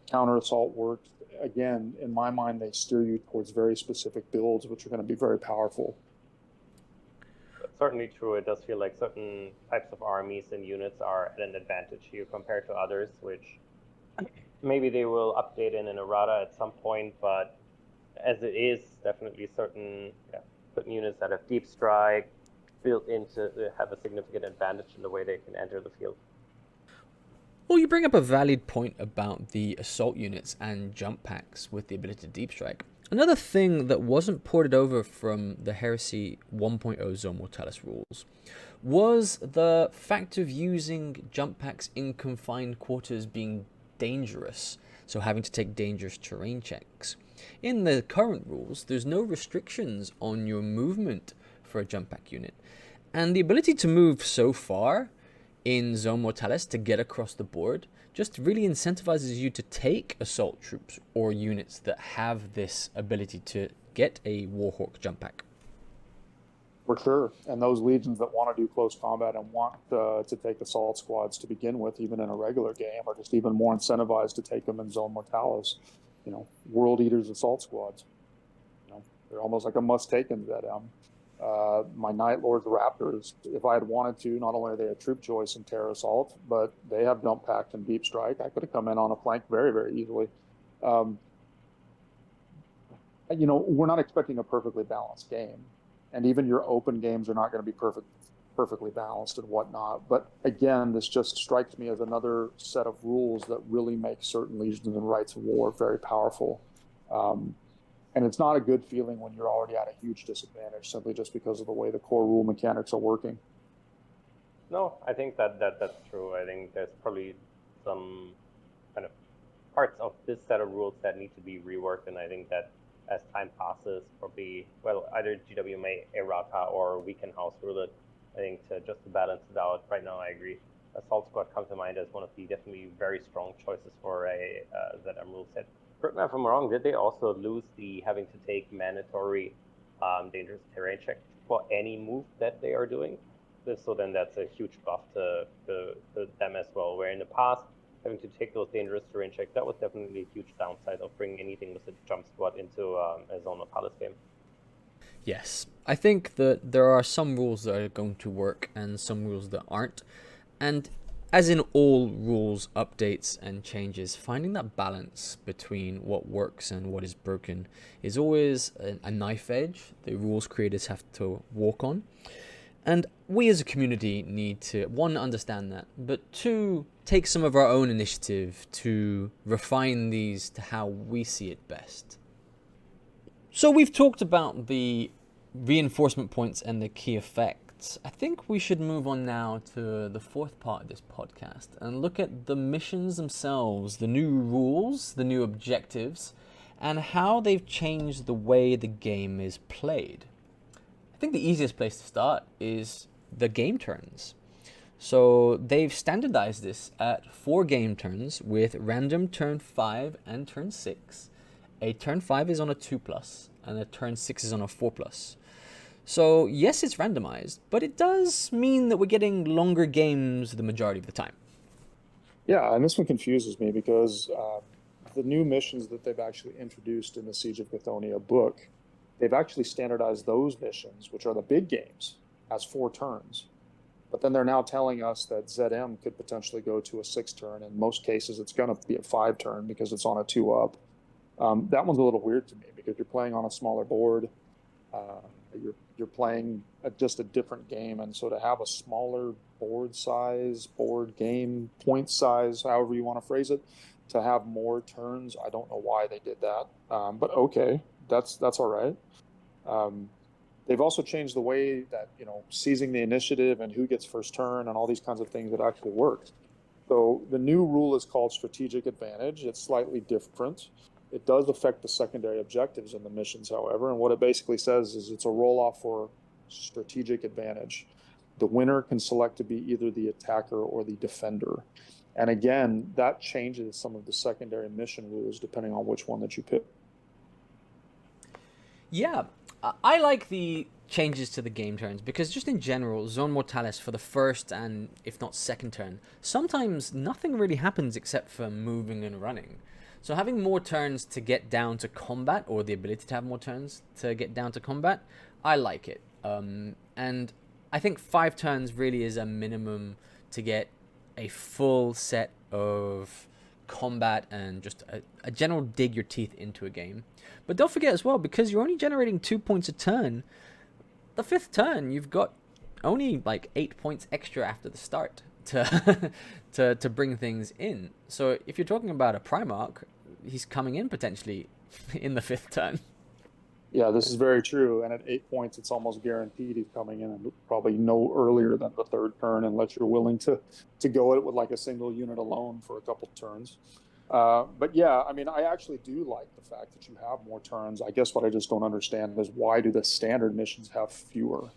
counter assault works, again, in my mind, they steer you towards very specific builds, which are going to be very powerful. That's certainly true. It does feel like certain types of armies and units are at an advantage here compared to others, which maybe they will update in an errata at some point, but as it is, definitely certain units that have deep strike built into have a significant advantage in the way they can enter the field. Well, you bring up a valid point about the assault units and jump packs with the ability to deep strike. Another thing that wasn't ported over from the Heresy 1.0 Zone Mortalis rules was the fact of using jump packs in confined quarters being dangerous, so having to take dangerous terrain checks. In the current rules, there's no restrictions on your movement for a jump pack unit, and the ability to move so far in Zone Mortalis to get across the board just really incentivizes you to take assault troops or units that have this ability to get a Warhawk jump pack. For sure. And those legions that want to do close combat and want to take assault squads to begin with, even in a regular game, are just even more incentivized to take them in Zone Mortalis. You know, World Eaters assault squads. You know, they're almost like a must-take in ZM. My Night Lords Raptors, if I had wanted to, not only are they a troop choice in Terror Assault, but they have jump packed and deep strike. I could have come in on a flank very, very easily. You know, we're not expecting a perfectly balanced game. And even your open games are not going to be perfectly balanced and whatnot. But again, this just strikes me as another set of rules that really make certain legions and rights of war very powerful. And it's not a good feeling when you're already at a huge disadvantage simply just because of the way the core rule mechanics are working. No, I think that's true. I think there's probably some kind of parts of this set of rules that need to be reworked, and I think that as time passes, probably, well, either GW may errata or we can house rule it. I think to balance it out. Right now, I agree. Assault Squad comes to mind as one of the definitely very strong choices for a ZM rule set. Correct me if I'm wrong, did they also lose the having to take mandatory dangerous terrain check for any move that they are doing? So then that's a huge buff to them as well, where in the past, having to take those dangerous terrain checks, that was definitely a huge downside of bringing anything with a jump squad into a Zone Mortalis game. Yes, I think that there are some rules that are going to work and some rules that aren't. And as in all rules, updates, and changes, finding that balance between what works and what is broken is always a knife edge the rules creators have to walk on. And we as a community need to, one, understand that, but two, take some of our own initiative to refine these to how we see it best. So we've talked about the reinforcement points and the key effects. I think we should move on now to the fourth part of this podcast and look at the missions themselves, the new rules, the new objectives, and how they've changed the way the game is played. I think the easiest place to start is the game turns. So they've standardized this at 4 game turns with random turn 5 and turn 6. A turn 5 is on a 2+, and a turn 6 is on a 4+. So yes, it's randomized, but it does mean that we're getting longer games the majority of the time. Yeah, and this one confuses me because the new missions that they've actually introduced in the Siege of Cthonia book, they've actually standardized those missions, which are the big games, as 4 turns. But then they're now telling us that ZM could potentially go to a 6 turn. In most cases, it's going to be a 5 turn because it's on a 2-up. That one's a little weird to me because you're playing on a smaller board. You're playing just a different game, and so to have a smaller board size, board game, point size, however you want to phrase it, to have more turns, I don't know why they did that, but okay, that's all right. They've also changed the way that, you know, seizing the initiative and who gets first turn and all these kinds of things that actually worked. So the new rule is called Strategic Advantage. It's slightly different. It does affect the secondary objectives in the missions, however, and what it basically says is it's a roll-off for strategic advantage. The winner can select to be either the attacker or the defender. And again, that changes some of the secondary mission rules depending on which one that you pick. Yeah, I like the changes to the game turns because just in general, Zone Mortalis for the first and if not second turn, sometimes nothing really happens except for moving and running. So having more turns to get down to combat, or the ability to have more turns to get down to combat, I like it. And I think 5 turns really is a minimum to get a full set of combat and just a general dig your teeth into a game. But don't forget as well, because you're only generating 2 points a turn, the 5th turn you've got only like 8 points extra after the start to to bring things in. So if you're talking about a Primarch, he's coming in potentially in the 5th turn. Yeah, this is very true. And at 8 points, it's almost guaranteed he's coming in and probably no earlier than the 3rd turn, unless you're willing to go it with like a single unit alone for a couple turns. But yeah, I mean, I actually do like the fact that you have more turns. I guess what I just don't understand is why do the standard missions have fewer?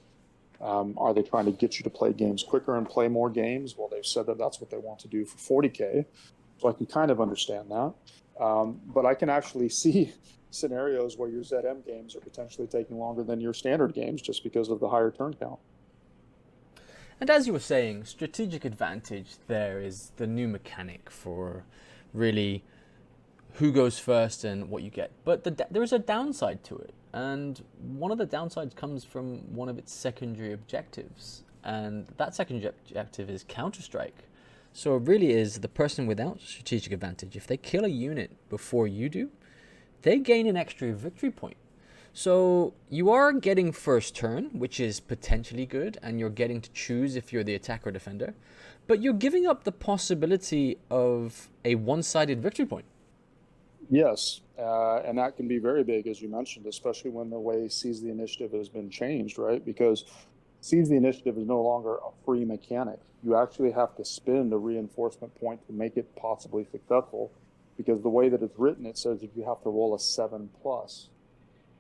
Are they trying to get you to play games quicker and play more games? Well, they've said that that's what they want to do for 40K, so I can kind of understand that. But I can actually see scenarios where your ZM games are potentially taking longer than your standard games just because of the higher turn count. And as you were saying, strategic advantage there is the new mechanic for really who goes first and what you get. But there is a downside to it. And one of the downsides comes from one of its secondary objectives. And that secondary objective is Counter-Strike. So it really is the person without strategic advantage. If they kill a unit before you do, they gain an extra victory point. So you are getting first turn, which is potentially good, and you're getting to choose if you're the attacker or defender, but you're giving up the possibility of a one-sided victory point. Yes, and that can be very big, as you mentioned, especially when the way Seize the Initiative has been changed, right? Because Seize the Initiative is no longer a free mechanic. You actually have to spend a reinforcement point to make it possibly successful, because the way that it's written, it says that you have to roll a 7+.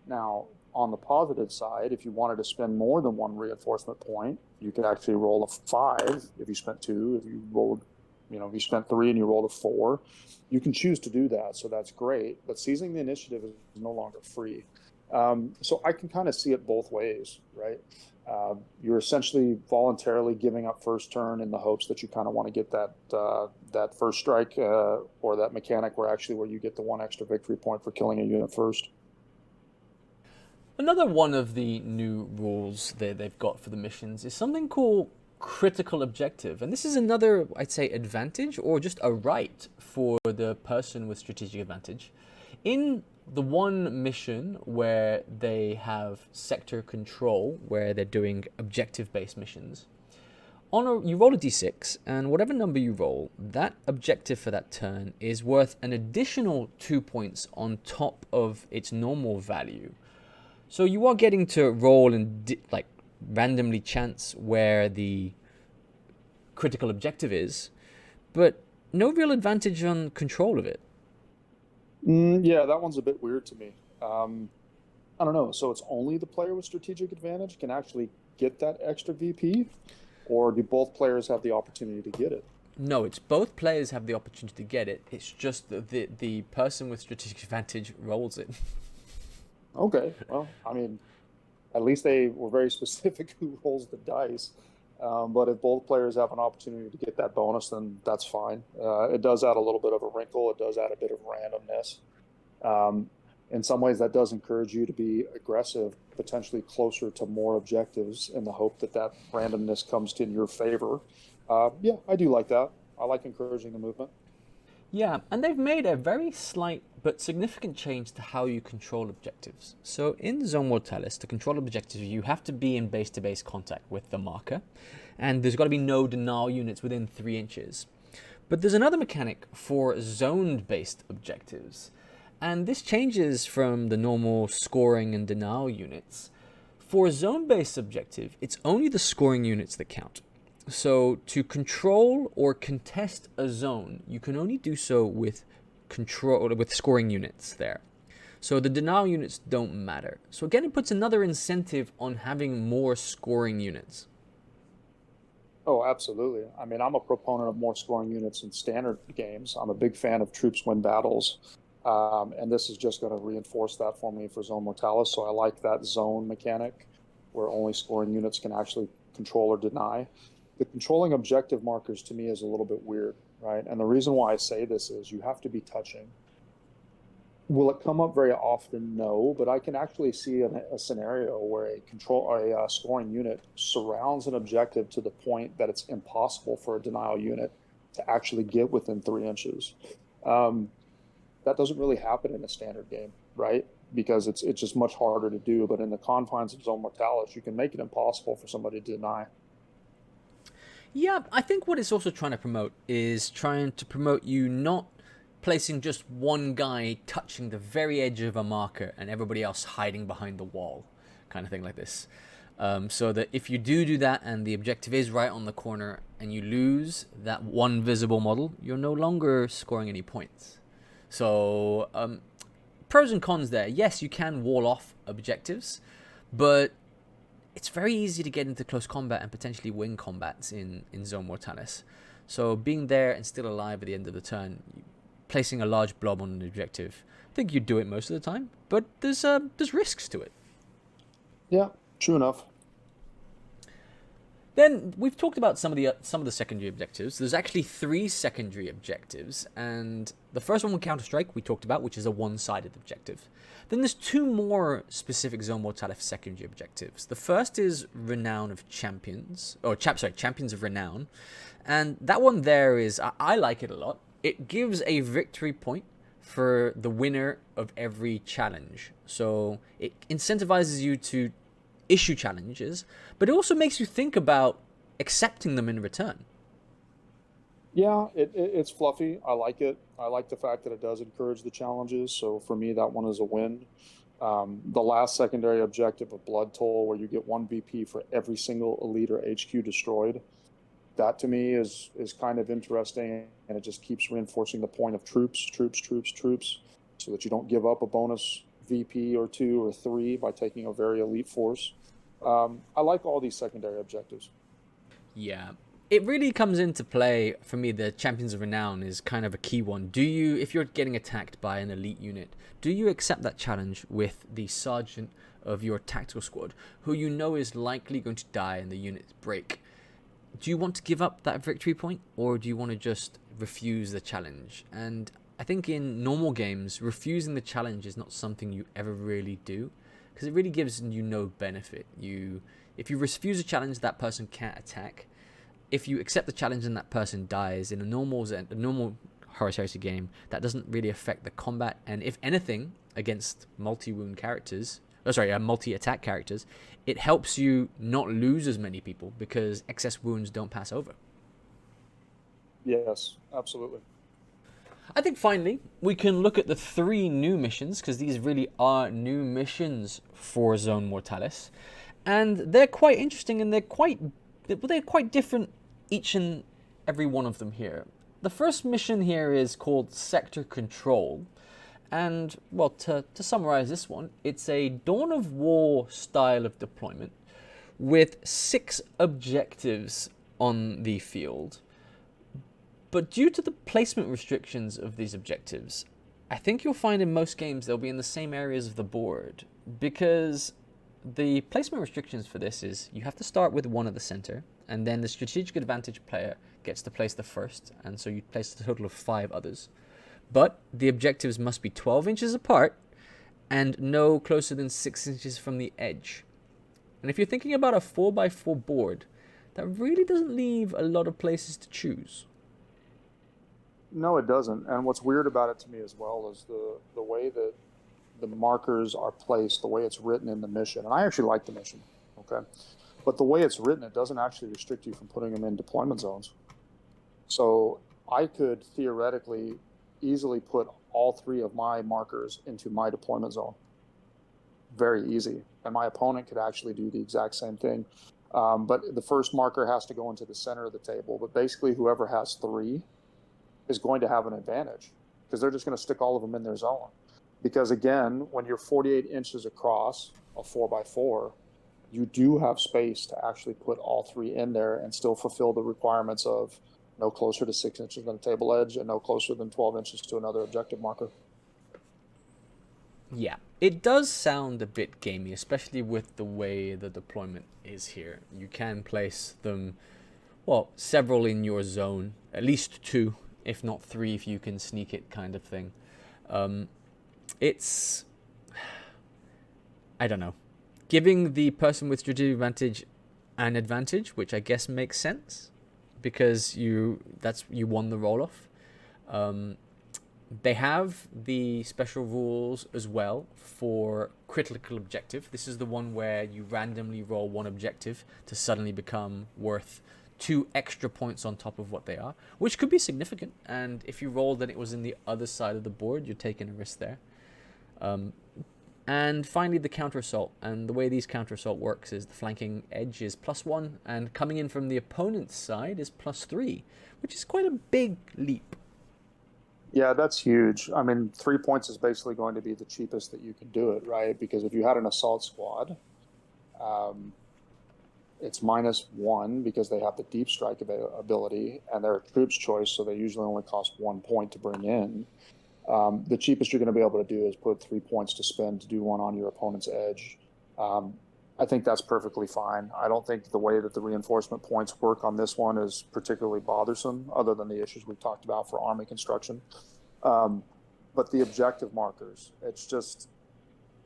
Now, on the positive side, if you wanted to spend more than one reinforcement point, you could actually roll a 5 if you spent 2. If you rolled, if you spent 3 and you rolled a 4, you can choose to do that. So that's great. But seizing the initiative is no longer free. So I can kind of see it both ways, right? You're essentially voluntarily giving up first turn in the hopes that you kind of want to get that first strike or that mechanic where you get the 1 extra victory point for killing a unit first. Another one of the new rules that they've got for the missions is something called critical objective. And this is another, I'd say, advantage or just a right for the person with strategic advantage. In the one mission where they have sector control, where they're doing objective-based missions, you roll a d6, and whatever number you roll, that objective for that turn is worth an additional 2 points on top of its normal value. So you are getting to roll and randomly chance where the critical objective is, but no real advantage on control of it. Yeah, that one's a bit weird to me. I don't know. So it's only the player with strategic advantage can actually get that extra VP, or do both players have the opportunity to get it? No, it's both players have the opportunity to get it. It's just that the person with strategic advantage rolls it. Okay, well, I mean, at least they were very specific who rolls the dice. But if both players have an opportunity to get that bonus, then that's fine. It does add a little bit of a wrinkle. It does add a bit of randomness. In some ways, that does encourage you to be aggressive, potentially closer to more objectives in the hope that that randomness comes in your favor. Yeah, I do like that. I like encouraging the movement. Yeah, and they've made a very slight but significant change to how you control objectives. So in Zone Mortalis, to control objectives, you have to be in base-to-base contact with the marker, and there's got to be no denial units within 3 inches. But there's another mechanic for zoned-based objectives, and this changes from the normal scoring and denial units. For a zone-based objective, it's only the scoring units that count. So to control or contest a zone, you can only do so with scoring units there. So the denial units don't matter. So again, it puts another incentive on having more scoring units. Oh, absolutely. I mean, I'm a proponent of more scoring units in standard games. I'm a big fan of troops win battles. And this is just going to reinforce that for me for Zone Mortalis. So I like that zone mechanic where only scoring units can actually control or deny. The controlling objective markers to me is a little bit weird, right? And the reason why I say this is you have to be touching. Will it come up very often? No, but I can actually see a scenario where a scoring unit surrounds an objective to the point that it's impossible for a denial unit to actually get within 3 inches. That doesn't really happen in a standard game, right? Because it's just much harder to do. But in the confines of Zone Mortalis, you can make it impossible for somebody to deny. Yeah, I think what it's also trying to promote is trying to promote you not placing just one guy touching the very edge of a marker and everybody else hiding behind the wall, kind of thing like this. So that if you do that and the objective is right on the corner and you lose that one visible model, you're no longer scoring any points. So pros and cons there. Yes, you can wall off objectives, but it's very easy to get into close combat and potentially win combats in Zone Mortalis. So being there and still alive at the end of the turn, placing a large blob on an objective, I think you do it most of the time, but there's risks to it. Yeah, true enough. Then we've talked about some of the secondary objectives. There's actually 3 secondary objectives, and the first one with Counter-Strike we talked about, which is a one-sided objective. Then there's 2 more specific Zone Mortalis secondary objectives. The first is Renown of Champions, Champions of Renown, and that one there is I like it a lot. It gives a victory point for the winner of every challenge, so it incentivizes you to issue challenges, but it also makes you think about accepting them in return. Yeah, it's fluffy. I like it. I like the fact that it does encourage the challenges. So for me, that one is a win. The last secondary objective of Blood Toll, where you get 1 VP for every single elite or HQ destroyed, that to me is kind of interesting, and it just keeps reinforcing the point of troops, so that you don't give up a bonus VP or 2 or 3 by taking a very elite force. I like all these secondary objectives. Yeah, it really comes into play for me. The Champions of Renown is kind of a key one. Do you, if you're getting attacked by an elite unit, do you accept that challenge with the sergeant of your tactical squad, who you know is likely going to die and the units break? Do you want to give up that victory point, or do you want to just refuse the challenge? And I think in normal games, refusing the challenge is not something you ever really do, because it really gives you no benefit. If you refuse a challenge, that person can't attack. If you accept the challenge and that person dies in a normal Heresy game, that doesn't really affect the combat. And if anything, against multi-attack characters, it helps you not lose as many people because excess wounds don't pass over. Yes, absolutely. I think finally we can look at the 3 new missions, because these really are new missions for Zone Mortalis, and they're quite interesting and they're quite different, each and every one of them here. The first mission here is called Sector Control, and well, to summarize this one, it's a Dawn of War style of deployment with 6 objectives on the field. But due to the placement restrictions of these objectives, I think you'll find in most games they'll be in the same areas of the board, because the placement restrictions for this is you have to start with 1 at the center, and then the strategic advantage player gets to place the first, and so you place a total of 5 others. But the objectives must be 12 inches apart and no closer than 6 inches from the edge. And if you're thinking about a 4x4 board, that really doesn't leave a lot of places to choose. No, it doesn't. And what's weird about it to me as well is the way that the markers are placed, the way it's written in the mission. And I actually like the mission, okay? But the way it's written, it doesn't actually restrict you from putting them in deployment zones. So I could theoretically easily put all 3 of my markers into my deployment zone. Very easy. And my opponent could actually do the exact same thing. But the first marker has to go into the center of the table. But basically, whoever has 3 is going to have an advantage, because they're just going to stick all of them in their zone. Because again, when you're 48 inches across a 4x4, you do have space to actually put all 3 in there and still fulfill the requirements of no closer to 6 inches than a table edge and no closer than 12 inches to another objective marker. Yeah, it does sound a bit gamey, especially with the way the deployment is here. You can place them, well, several in your zone, at least 2, if not 3, if you can sneak it, kind of thing. It's, I don't know, giving the person with strategic advantage an advantage, which I guess makes sense, because you won the roll off. They have the special rules as well for critical objective. This is the one where you randomly roll one objective to suddenly become worth 2 extra points on top of what they are, which could be significant. And if you rolled and it was in the other side of the board, you're taking a risk there. And finally, the counter assault. And the way these counter assault works is the flanking edge is +1, and coming in from the opponent's side is +3, which is quite a big leap. Yeah, that's huge. I mean, 3 points is basically going to be the cheapest that you can do it, right? Because if you had an assault squad, it's -1 because they have the deep strike ability, and they're a troops choice, so they usually only cost 1 point to bring in. The cheapest you're going to be able to do is put 3 points to spend to do one on your opponent's edge. I think that's perfectly fine. I don't think the way that the reinforcement points work on this one is particularly bothersome, other than the issues we've talked about for army construction. But the objective markers, it's just,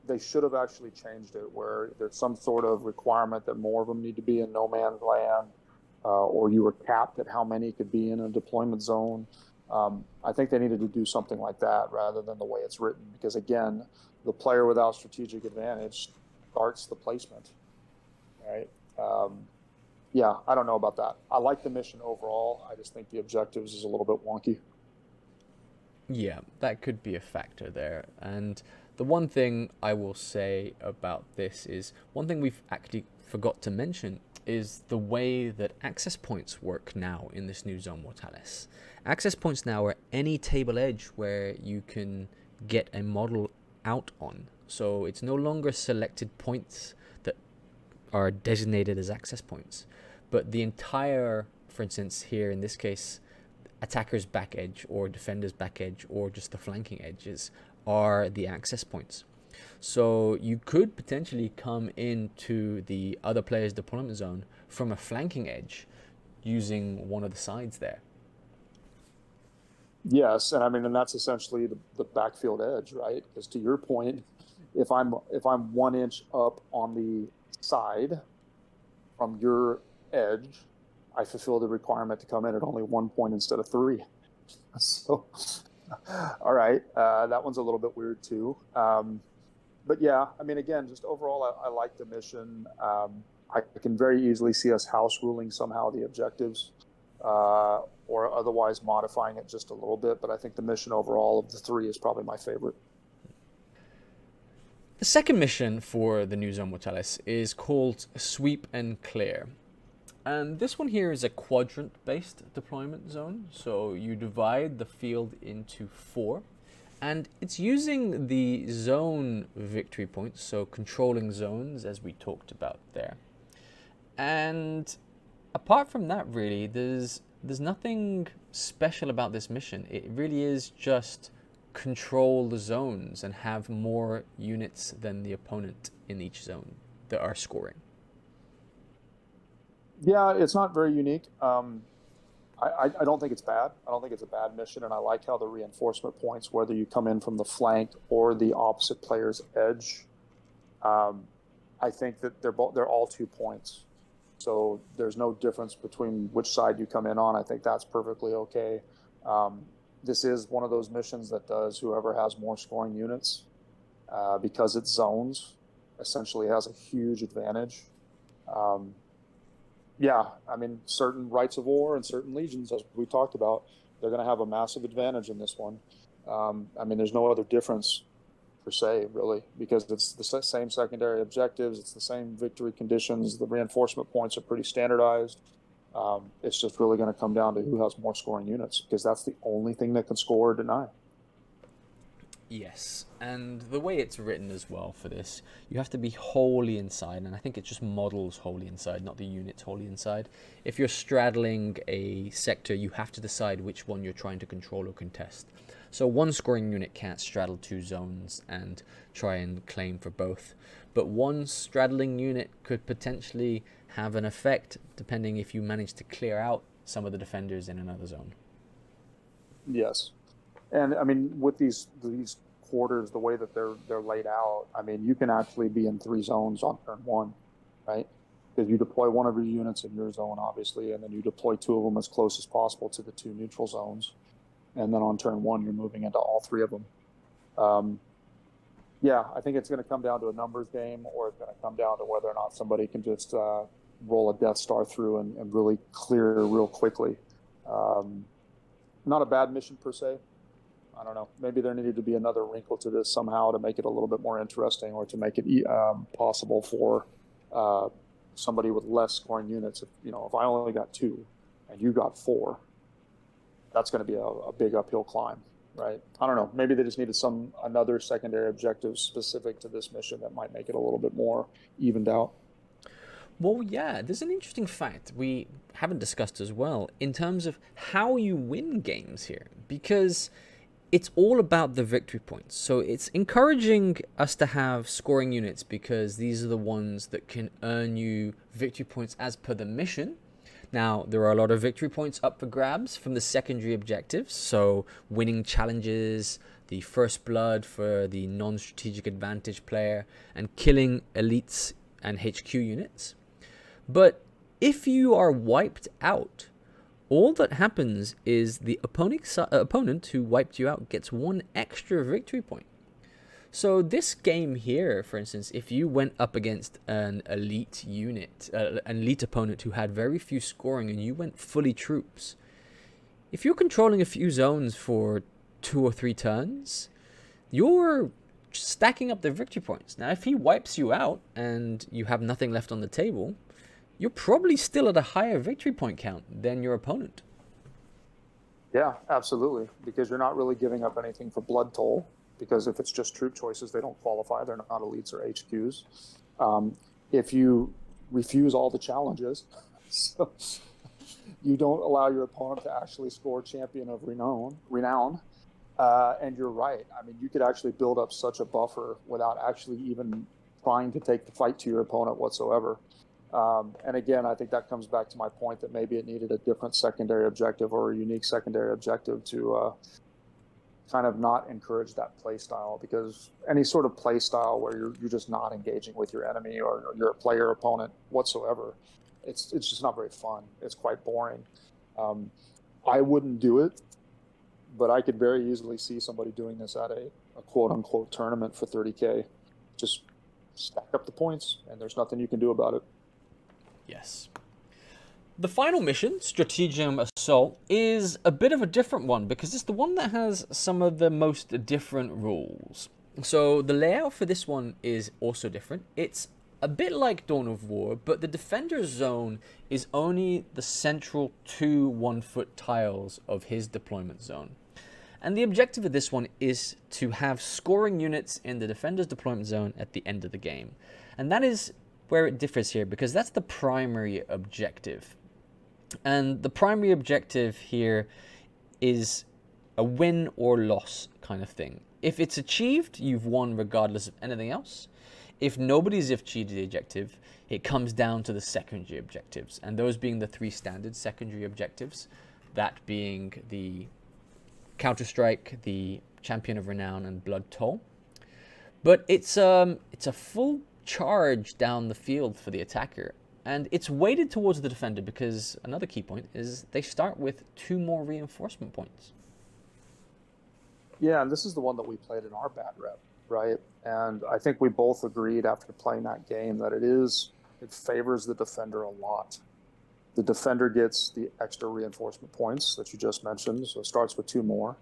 they should have actually changed it where there's some sort of requirement that more of them need to be in no man's land, or you were capped at how many could be in a deployment zone. I think they needed to do something like that rather than the way it's written, because again, the player without strategic advantage starts the placement, right? Yeah, I don't know about that. I like the mission overall. I just think the objectives is a little bit wonky. Yeah, that could be a factor there. And the one thing I will say about this is, one thing we've actually forgot to mention is the way that access points work now in this new Zone Mortalis. Access points now are any table edge where you can get a model out on. So it's no longer selected points that are designated as access points, but the entire, for instance, here in this case, attacker's back edge or defender's back edge or just the flanking edges are the access points. So you could potentially come into the other player's deployment zone from a flanking edge using one of the sides there. Yes, and I mean, and that's essentially the backfield edge, right? Because to your point, if I'm 1 inch up on the side from your edge, I fulfill the requirement to come in at only 1 point instead of 3. So, all right, that one's a little bit weird too. But yeah, I mean, again, just overall, I like the mission. I can very easily see us house ruling somehow the objectives, or otherwise modifying it just a little bit. But I think the mission overall of the 3 is probably my favorite. The second mission for the new Zone Mortalis is called Sweep and Clear. And this one here is a quadrant-based deployment zone. So you divide the field into 4. And it's using the zone victory points, so controlling zones, as we talked about there. And apart from that, really, there's nothing special about this mission. It really is just control the zones and have more units than the opponent in each zone that are scoring. Yeah, it's not very unique. I don't think it's bad. I don't think it's a bad mission, and I like how the reinforcement points, whether you come in from the flank or the opposite player's edge, I think that they're all 2 points. So there's no difference between which side you come in on. I think that's perfectly okay. This is one of those missions that does whoever has more scoring units, because it's zones, essentially has a huge advantage. Yeah, I mean, certain rights of war and certain legions, as we talked about, they're going to have a massive advantage in this one. I mean, there's no other difference per se, really, because it's the same secondary objectives, it's the same victory conditions, the reinforcement points are pretty standardized. It's just really going to come down to who has more scoring units, because that's the only thing that can score or deny. Yes, and the way it's written as well for this, you have to be wholly inside, and I think it just models wholly inside, not the units wholly inside. If you're straddling a sector, you have to decide which one you're trying to control or contest. So one scoring unit can't straddle 2 zones and try and claim for both. But one straddling unit could potentially have an effect depending if you manage to clear out some of the defenders in another zone. Yes. And I mean, with these quarters, the way that they're laid out, I mean, you can actually be in 3 zones on turn 1, right? Because you deploy one of your units in your zone, obviously, and then you deploy 2 of them as close as possible to the 2 neutral zones. And then on turn 1, you're moving into all 3 of them. Yeah, I think it's going to come down to a numbers game, or it's going to come down to whether or not somebody can just roll a Death Star through and really clear real quickly. Not a bad mission per se. I don't know. Maybe there needed to be another wrinkle to this somehow to make it a little bit more interesting, or to make it possible for somebody with less scoring units. If I only got 2 and you got 4, that's going to be a big uphill climb, right? I don't know. Maybe they just needed another secondary objective specific to this mission that might make it a little bit more evened out. Well, yeah, there's an interesting fact we haven't discussed as well in terms of how you win games here, because it's all about the victory points. So it's encouraging us to have scoring units because these are the ones that can earn you victory points as per the mission. Now, there are a lot of victory points up for grabs from the secondary objectives, so winning challenges, the first blood for the non-strategic advantage player, and killing elites and HQ units. But if you are wiped out, all that happens is the opponent who wiped you out gets 1 extra victory point. So this game here, for instance, if you went up against an elite unit, an elite opponent who had very few scoring, and you went fully troops, if you're controlling a few zones for 2 or 3 turns, you're stacking up the victory points. Now, if he wipes you out and you have nothing left on the table, you're probably still at a higher victory point count than your opponent. Yeah, absolutely. Because you're not really giving up anything for blood toll. Because if it's just troop choices, they don't qualify. They're not elites or HQs. If you refuse all the challenges, so you don't allow your opponent to actually score champion of renown. And you're right. I mean, you could actually build up such a buffer without actually even trying to take the fight to your opponent whatsoever. And again, I think that comes back to my point that maybe it needed a different secondary objective or a unique secondary objective to kind of not encourage that play style, because any sort of play style where you're just not engaging with your enemy or your player opponent whatsoever, it's just not very fun. It's quite boring. I wouldn't do it, but I could very easily see somebody doing this at a quote unquote tournament for 30K. Just stack up the points and there's nothing you can do about it. Yes. The final mission, Stratagem Assault, is a bit of a different one because it's the one that has some of the most different rules. So the layout for this one is also different. It's a bit like Dawn of War, but the defender's zone is only the central 2 1-foot tiles of his deployment zone. And the objective of this one is to have scoring units in the defender's deployment zone at the end of the game. And that is where it differs here, because that's the primary objective. And the primary objective here is a win or loss kind of thing. If it's achieved, you've won regardless of anything else. If nobody's achieved the objective, it comes down to the secondary objectives, and those being the 3 standard secondary objectives, that being the Counter-Strike, the Champion of Renown, and Blood Toll. But it's a full charge down the field for the attacker, and it's weighted towards the defender because another key point is they start with 2 more reinforcement points. Yeah, and this is the one that we played in our bad rep, right? And I think we both agreed after playing that game that it favors the defender a lot. The defender gets the extra reinforcement points that you just mentioned, so it starts with 2 more.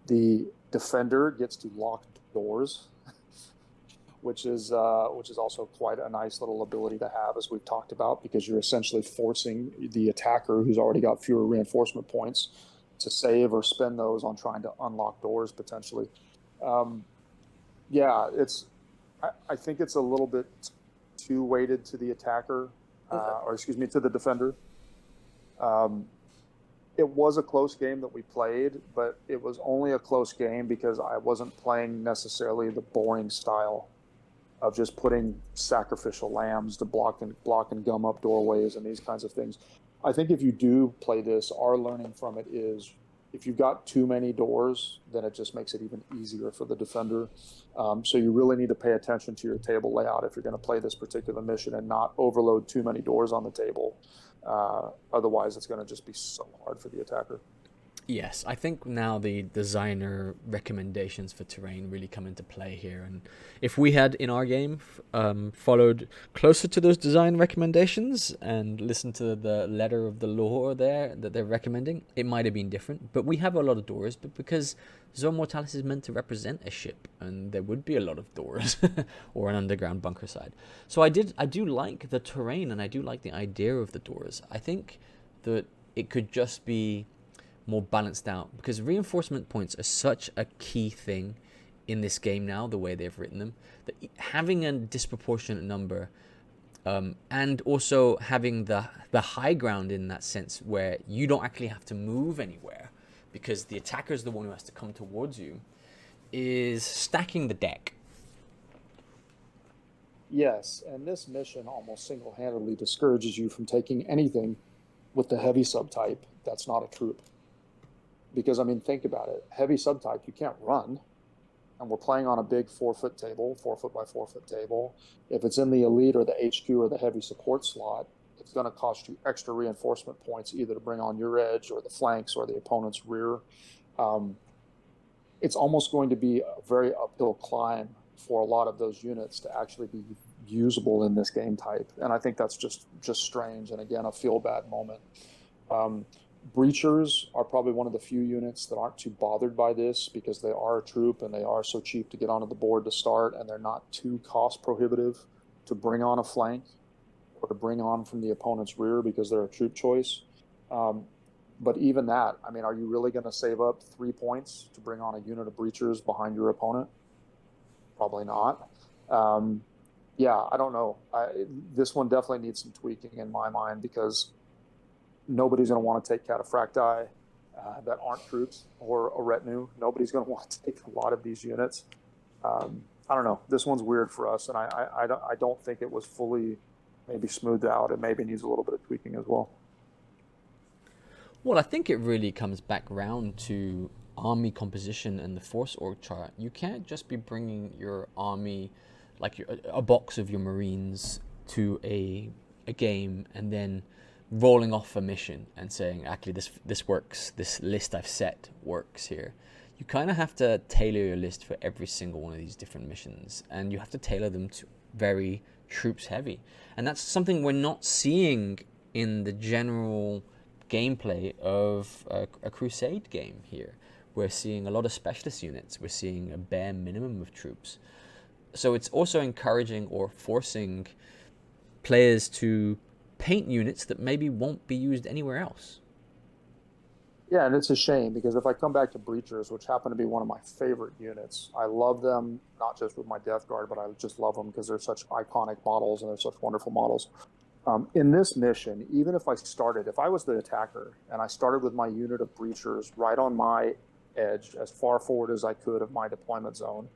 The defender gets to lock doors, which is also quite a nice little ability to have, as we've talked about, because you're essentially forcing the attacker, who's already got fewer reinforcement points, to save or spend those on trying to unlock doors potentially. Yeah, I think it's a little bit too weighted to the attacker, to the defender. it was a close game that we played, but it was only a close game because I wasn't playing necessarily the boring style of just putting sacrificial lambs to block and gum up doorways and these kinds of things. I think if you do play this, our learning from it is if you've got too many doors, then it just makes it even easier for the defender. So you really need to pay attention to your table layout if you're going to play this particular mission and not overload too many doors on the table. Otherwise, it's going to just be so hard for the attacker. Yes, I think now the designer recommendations for terrain really come into play here. And if we had in our game followed closer to those design recommendations and listened to the letter of the law there that they're recommending, it might have been different. But we have a lot of doors, but because Zone Mortalis is meant to represent a ship, and there would be a lot of doors or an underground bunker side. So I do like the terrain, and I do like the idea of the doors. I think that it could just be more balanced out, because reinforcement points are such a key thing in this game now, the way they've written them, that having a disproportionate number and also having the high ground in that sense where you don't actually have to move anywhere because the attacker is the one who has to come towards you, is stacking the deck. Yes, and this mission almost single-handedly discourages you from taking anything with the heavy subtype that's not a troop. Because, I mean, think about it. Heavy subtype, you can't run. And we're playing on a big 4-foot table, 4-foot by 4-foot table. If it's in the elite or the HQ or the heavy support slot, it's going to cost you extra reinforcement points either to bring on your edge or the flanks or the opponent's rear. It's almost going to be a very uphill climb for a lot of those units to actually be usable in this game type. And I think that's just strange. And again, a feel bad moment. Breachers are probably one of the few units that aren't too bothered by this because they are a troop and they are so cheap to get onto the board to start, and they're not too cost prohibitive to bring on a flank or to bring on from the opponent's rear because they're a troop choice. But even that, I mean, are you really going to save up 3 points to bring on a unit of breachers behind your opponent? Probably not. Yeah, I don't know. This one definitely needs some tweaking in my mind because nobody's going to want to take cataphracti that aren't troops or a retinue. Nobody's going to want to take a lot of these units. I don't know. This one's weird for us, and I don't think it was fully maybe smoothed out. It maybe needs a little bit of tweaking as well. Well, I think it really comes back round to army composition and the force org chart. You can't just be bringing your army, like a box of your Marines, to a game and then rolling off a mission and saying, actually, this works, this list I've set works here. You kind of have to tailor your list for every single one of these different missions, and you have to tailor them to very troops heavy. And that's something we're not seeing in the general gameplay of a crusade game here. We're seeing a lot of specialist units. We're seeing a bare minimum of troops. So it's also encouraging or forcing players to paint units that maybe won't be used anywhere else. Yeah, and it's a shame because if I come back to Breachers, which happen to be one of my favorite units, I love them, not just with my Death Guard, but I just love them because they're such iconic models and they're such wonderful models. In this mission, even if I was the attacker and I started with my unit of Breachers right on my edge, as far forward as I could of my deployment zone,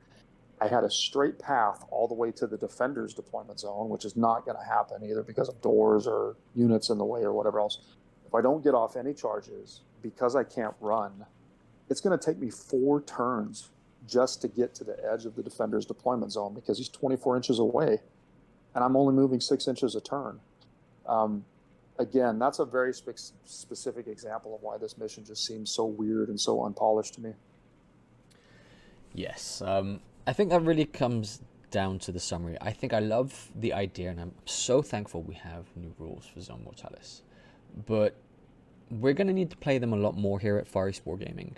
I had a straight path all the way to the defender's deployment zone, which is not going to happen either because of doors or units in the way or whatever else. If I don't get off any charges, because I can't run, it's going to take me 4 turns just to get to the edge of the defender's deployment zone because he's 24 inches away, and I'm only moving 6 inches a turn. Again, that's a very specific example of why this mission just seems so weird and so unpolished to me. Yes, I think that really comes down to the summary. I think I love the idea, and I'm so thankful we have new rules for Zone Mortalis. But we're going to need to play them a lot more here at Far East Wargaming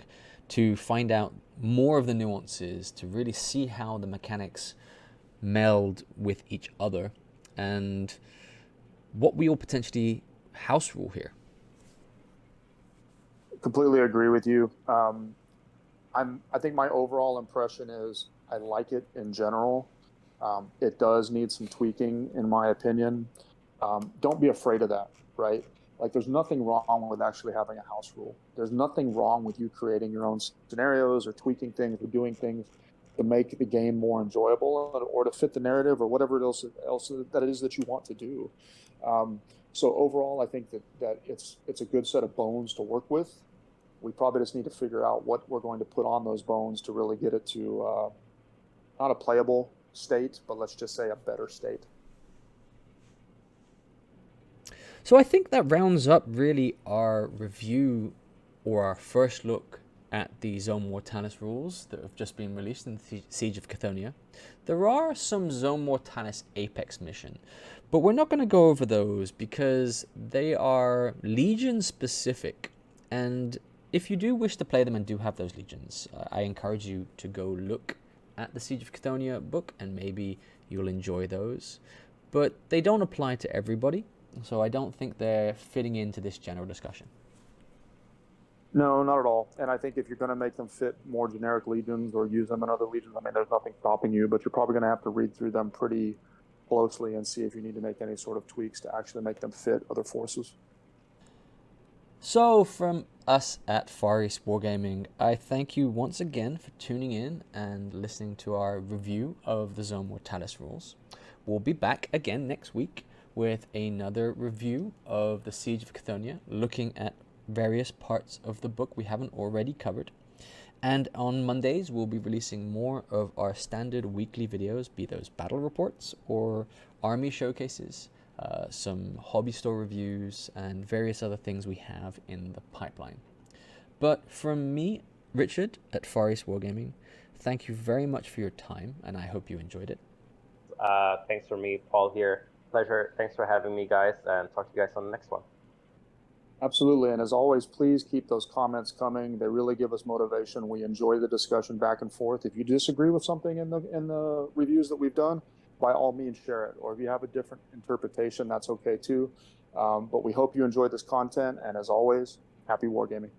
to find out more of the nuances, to really see how the mechanics meld with each other, and what we will potentially house rule here. Completely agree with you. I think my overall impression is I like it in general. It does need some tweaking, in my opinion. Don't be afraid of that, right? Like, there's nothing wrong with actually having a house rule. There's nothing wrong with you creating your own scenarios or tweaking things or doing things to make the game more enjoyable or to fit the narrative or whatever else that it is that you want to do. So overall, I think that it's a good set of bones to work with. We probably just need to figure out what we're going to put on those bones to really get it to not a playable state, but let's just say a better state. So I think that rounds up really our review or our first look at the Zone Mortalis rules that have just been released in the Siege of Cthonia. There are some Zone Mortalis Apex mission, but we're not going to go over those because they are Legion specific, and if you do wish to play them and do have those Legions, I encourage you to go look at the Siege of Cthonia book and maybe you'll enjoy those. But they don't apply to everybody, so I don't think they're fitting into this general discussion. No, not at all. And I think if you're going to make them fit more generic legions or use them in other legions, I mean, there's nothing stopping you, but you're probably going to have to read through them pretty closely and see if you need to make any sort of tweaks to actually make them fit other forces. So from us at Far East Wargaming, I thank you once again for tuning in and listening to our review of the Zone Mortalis rules. We'll be back again next week with another review of the Siege of Cthonia, looking at various parts of the book we haven't already covered. And on Mondays, we'll be releasing more of our standard weekly videos, be those battle reports or army showcases, some hobby store reviews, and various other things we have in the pipeline. But from me, Richard, at Far East Wargaming, thank you very much for your time, and I hope you enjoyed it. Thanks for me, Paul here. Pleasure. Thanks for having me, guys, and talk to you guys on the next one. Absolutely. And as always, please keep those comments coming. They really give us motivation. We enjoy the discussion back and forth. If you disagree with something in the reviews that we've done, by all means, share it. Or if you have a different interpretation, that's okay too. But we hope you enjoy this content. And as always, happy wargaming.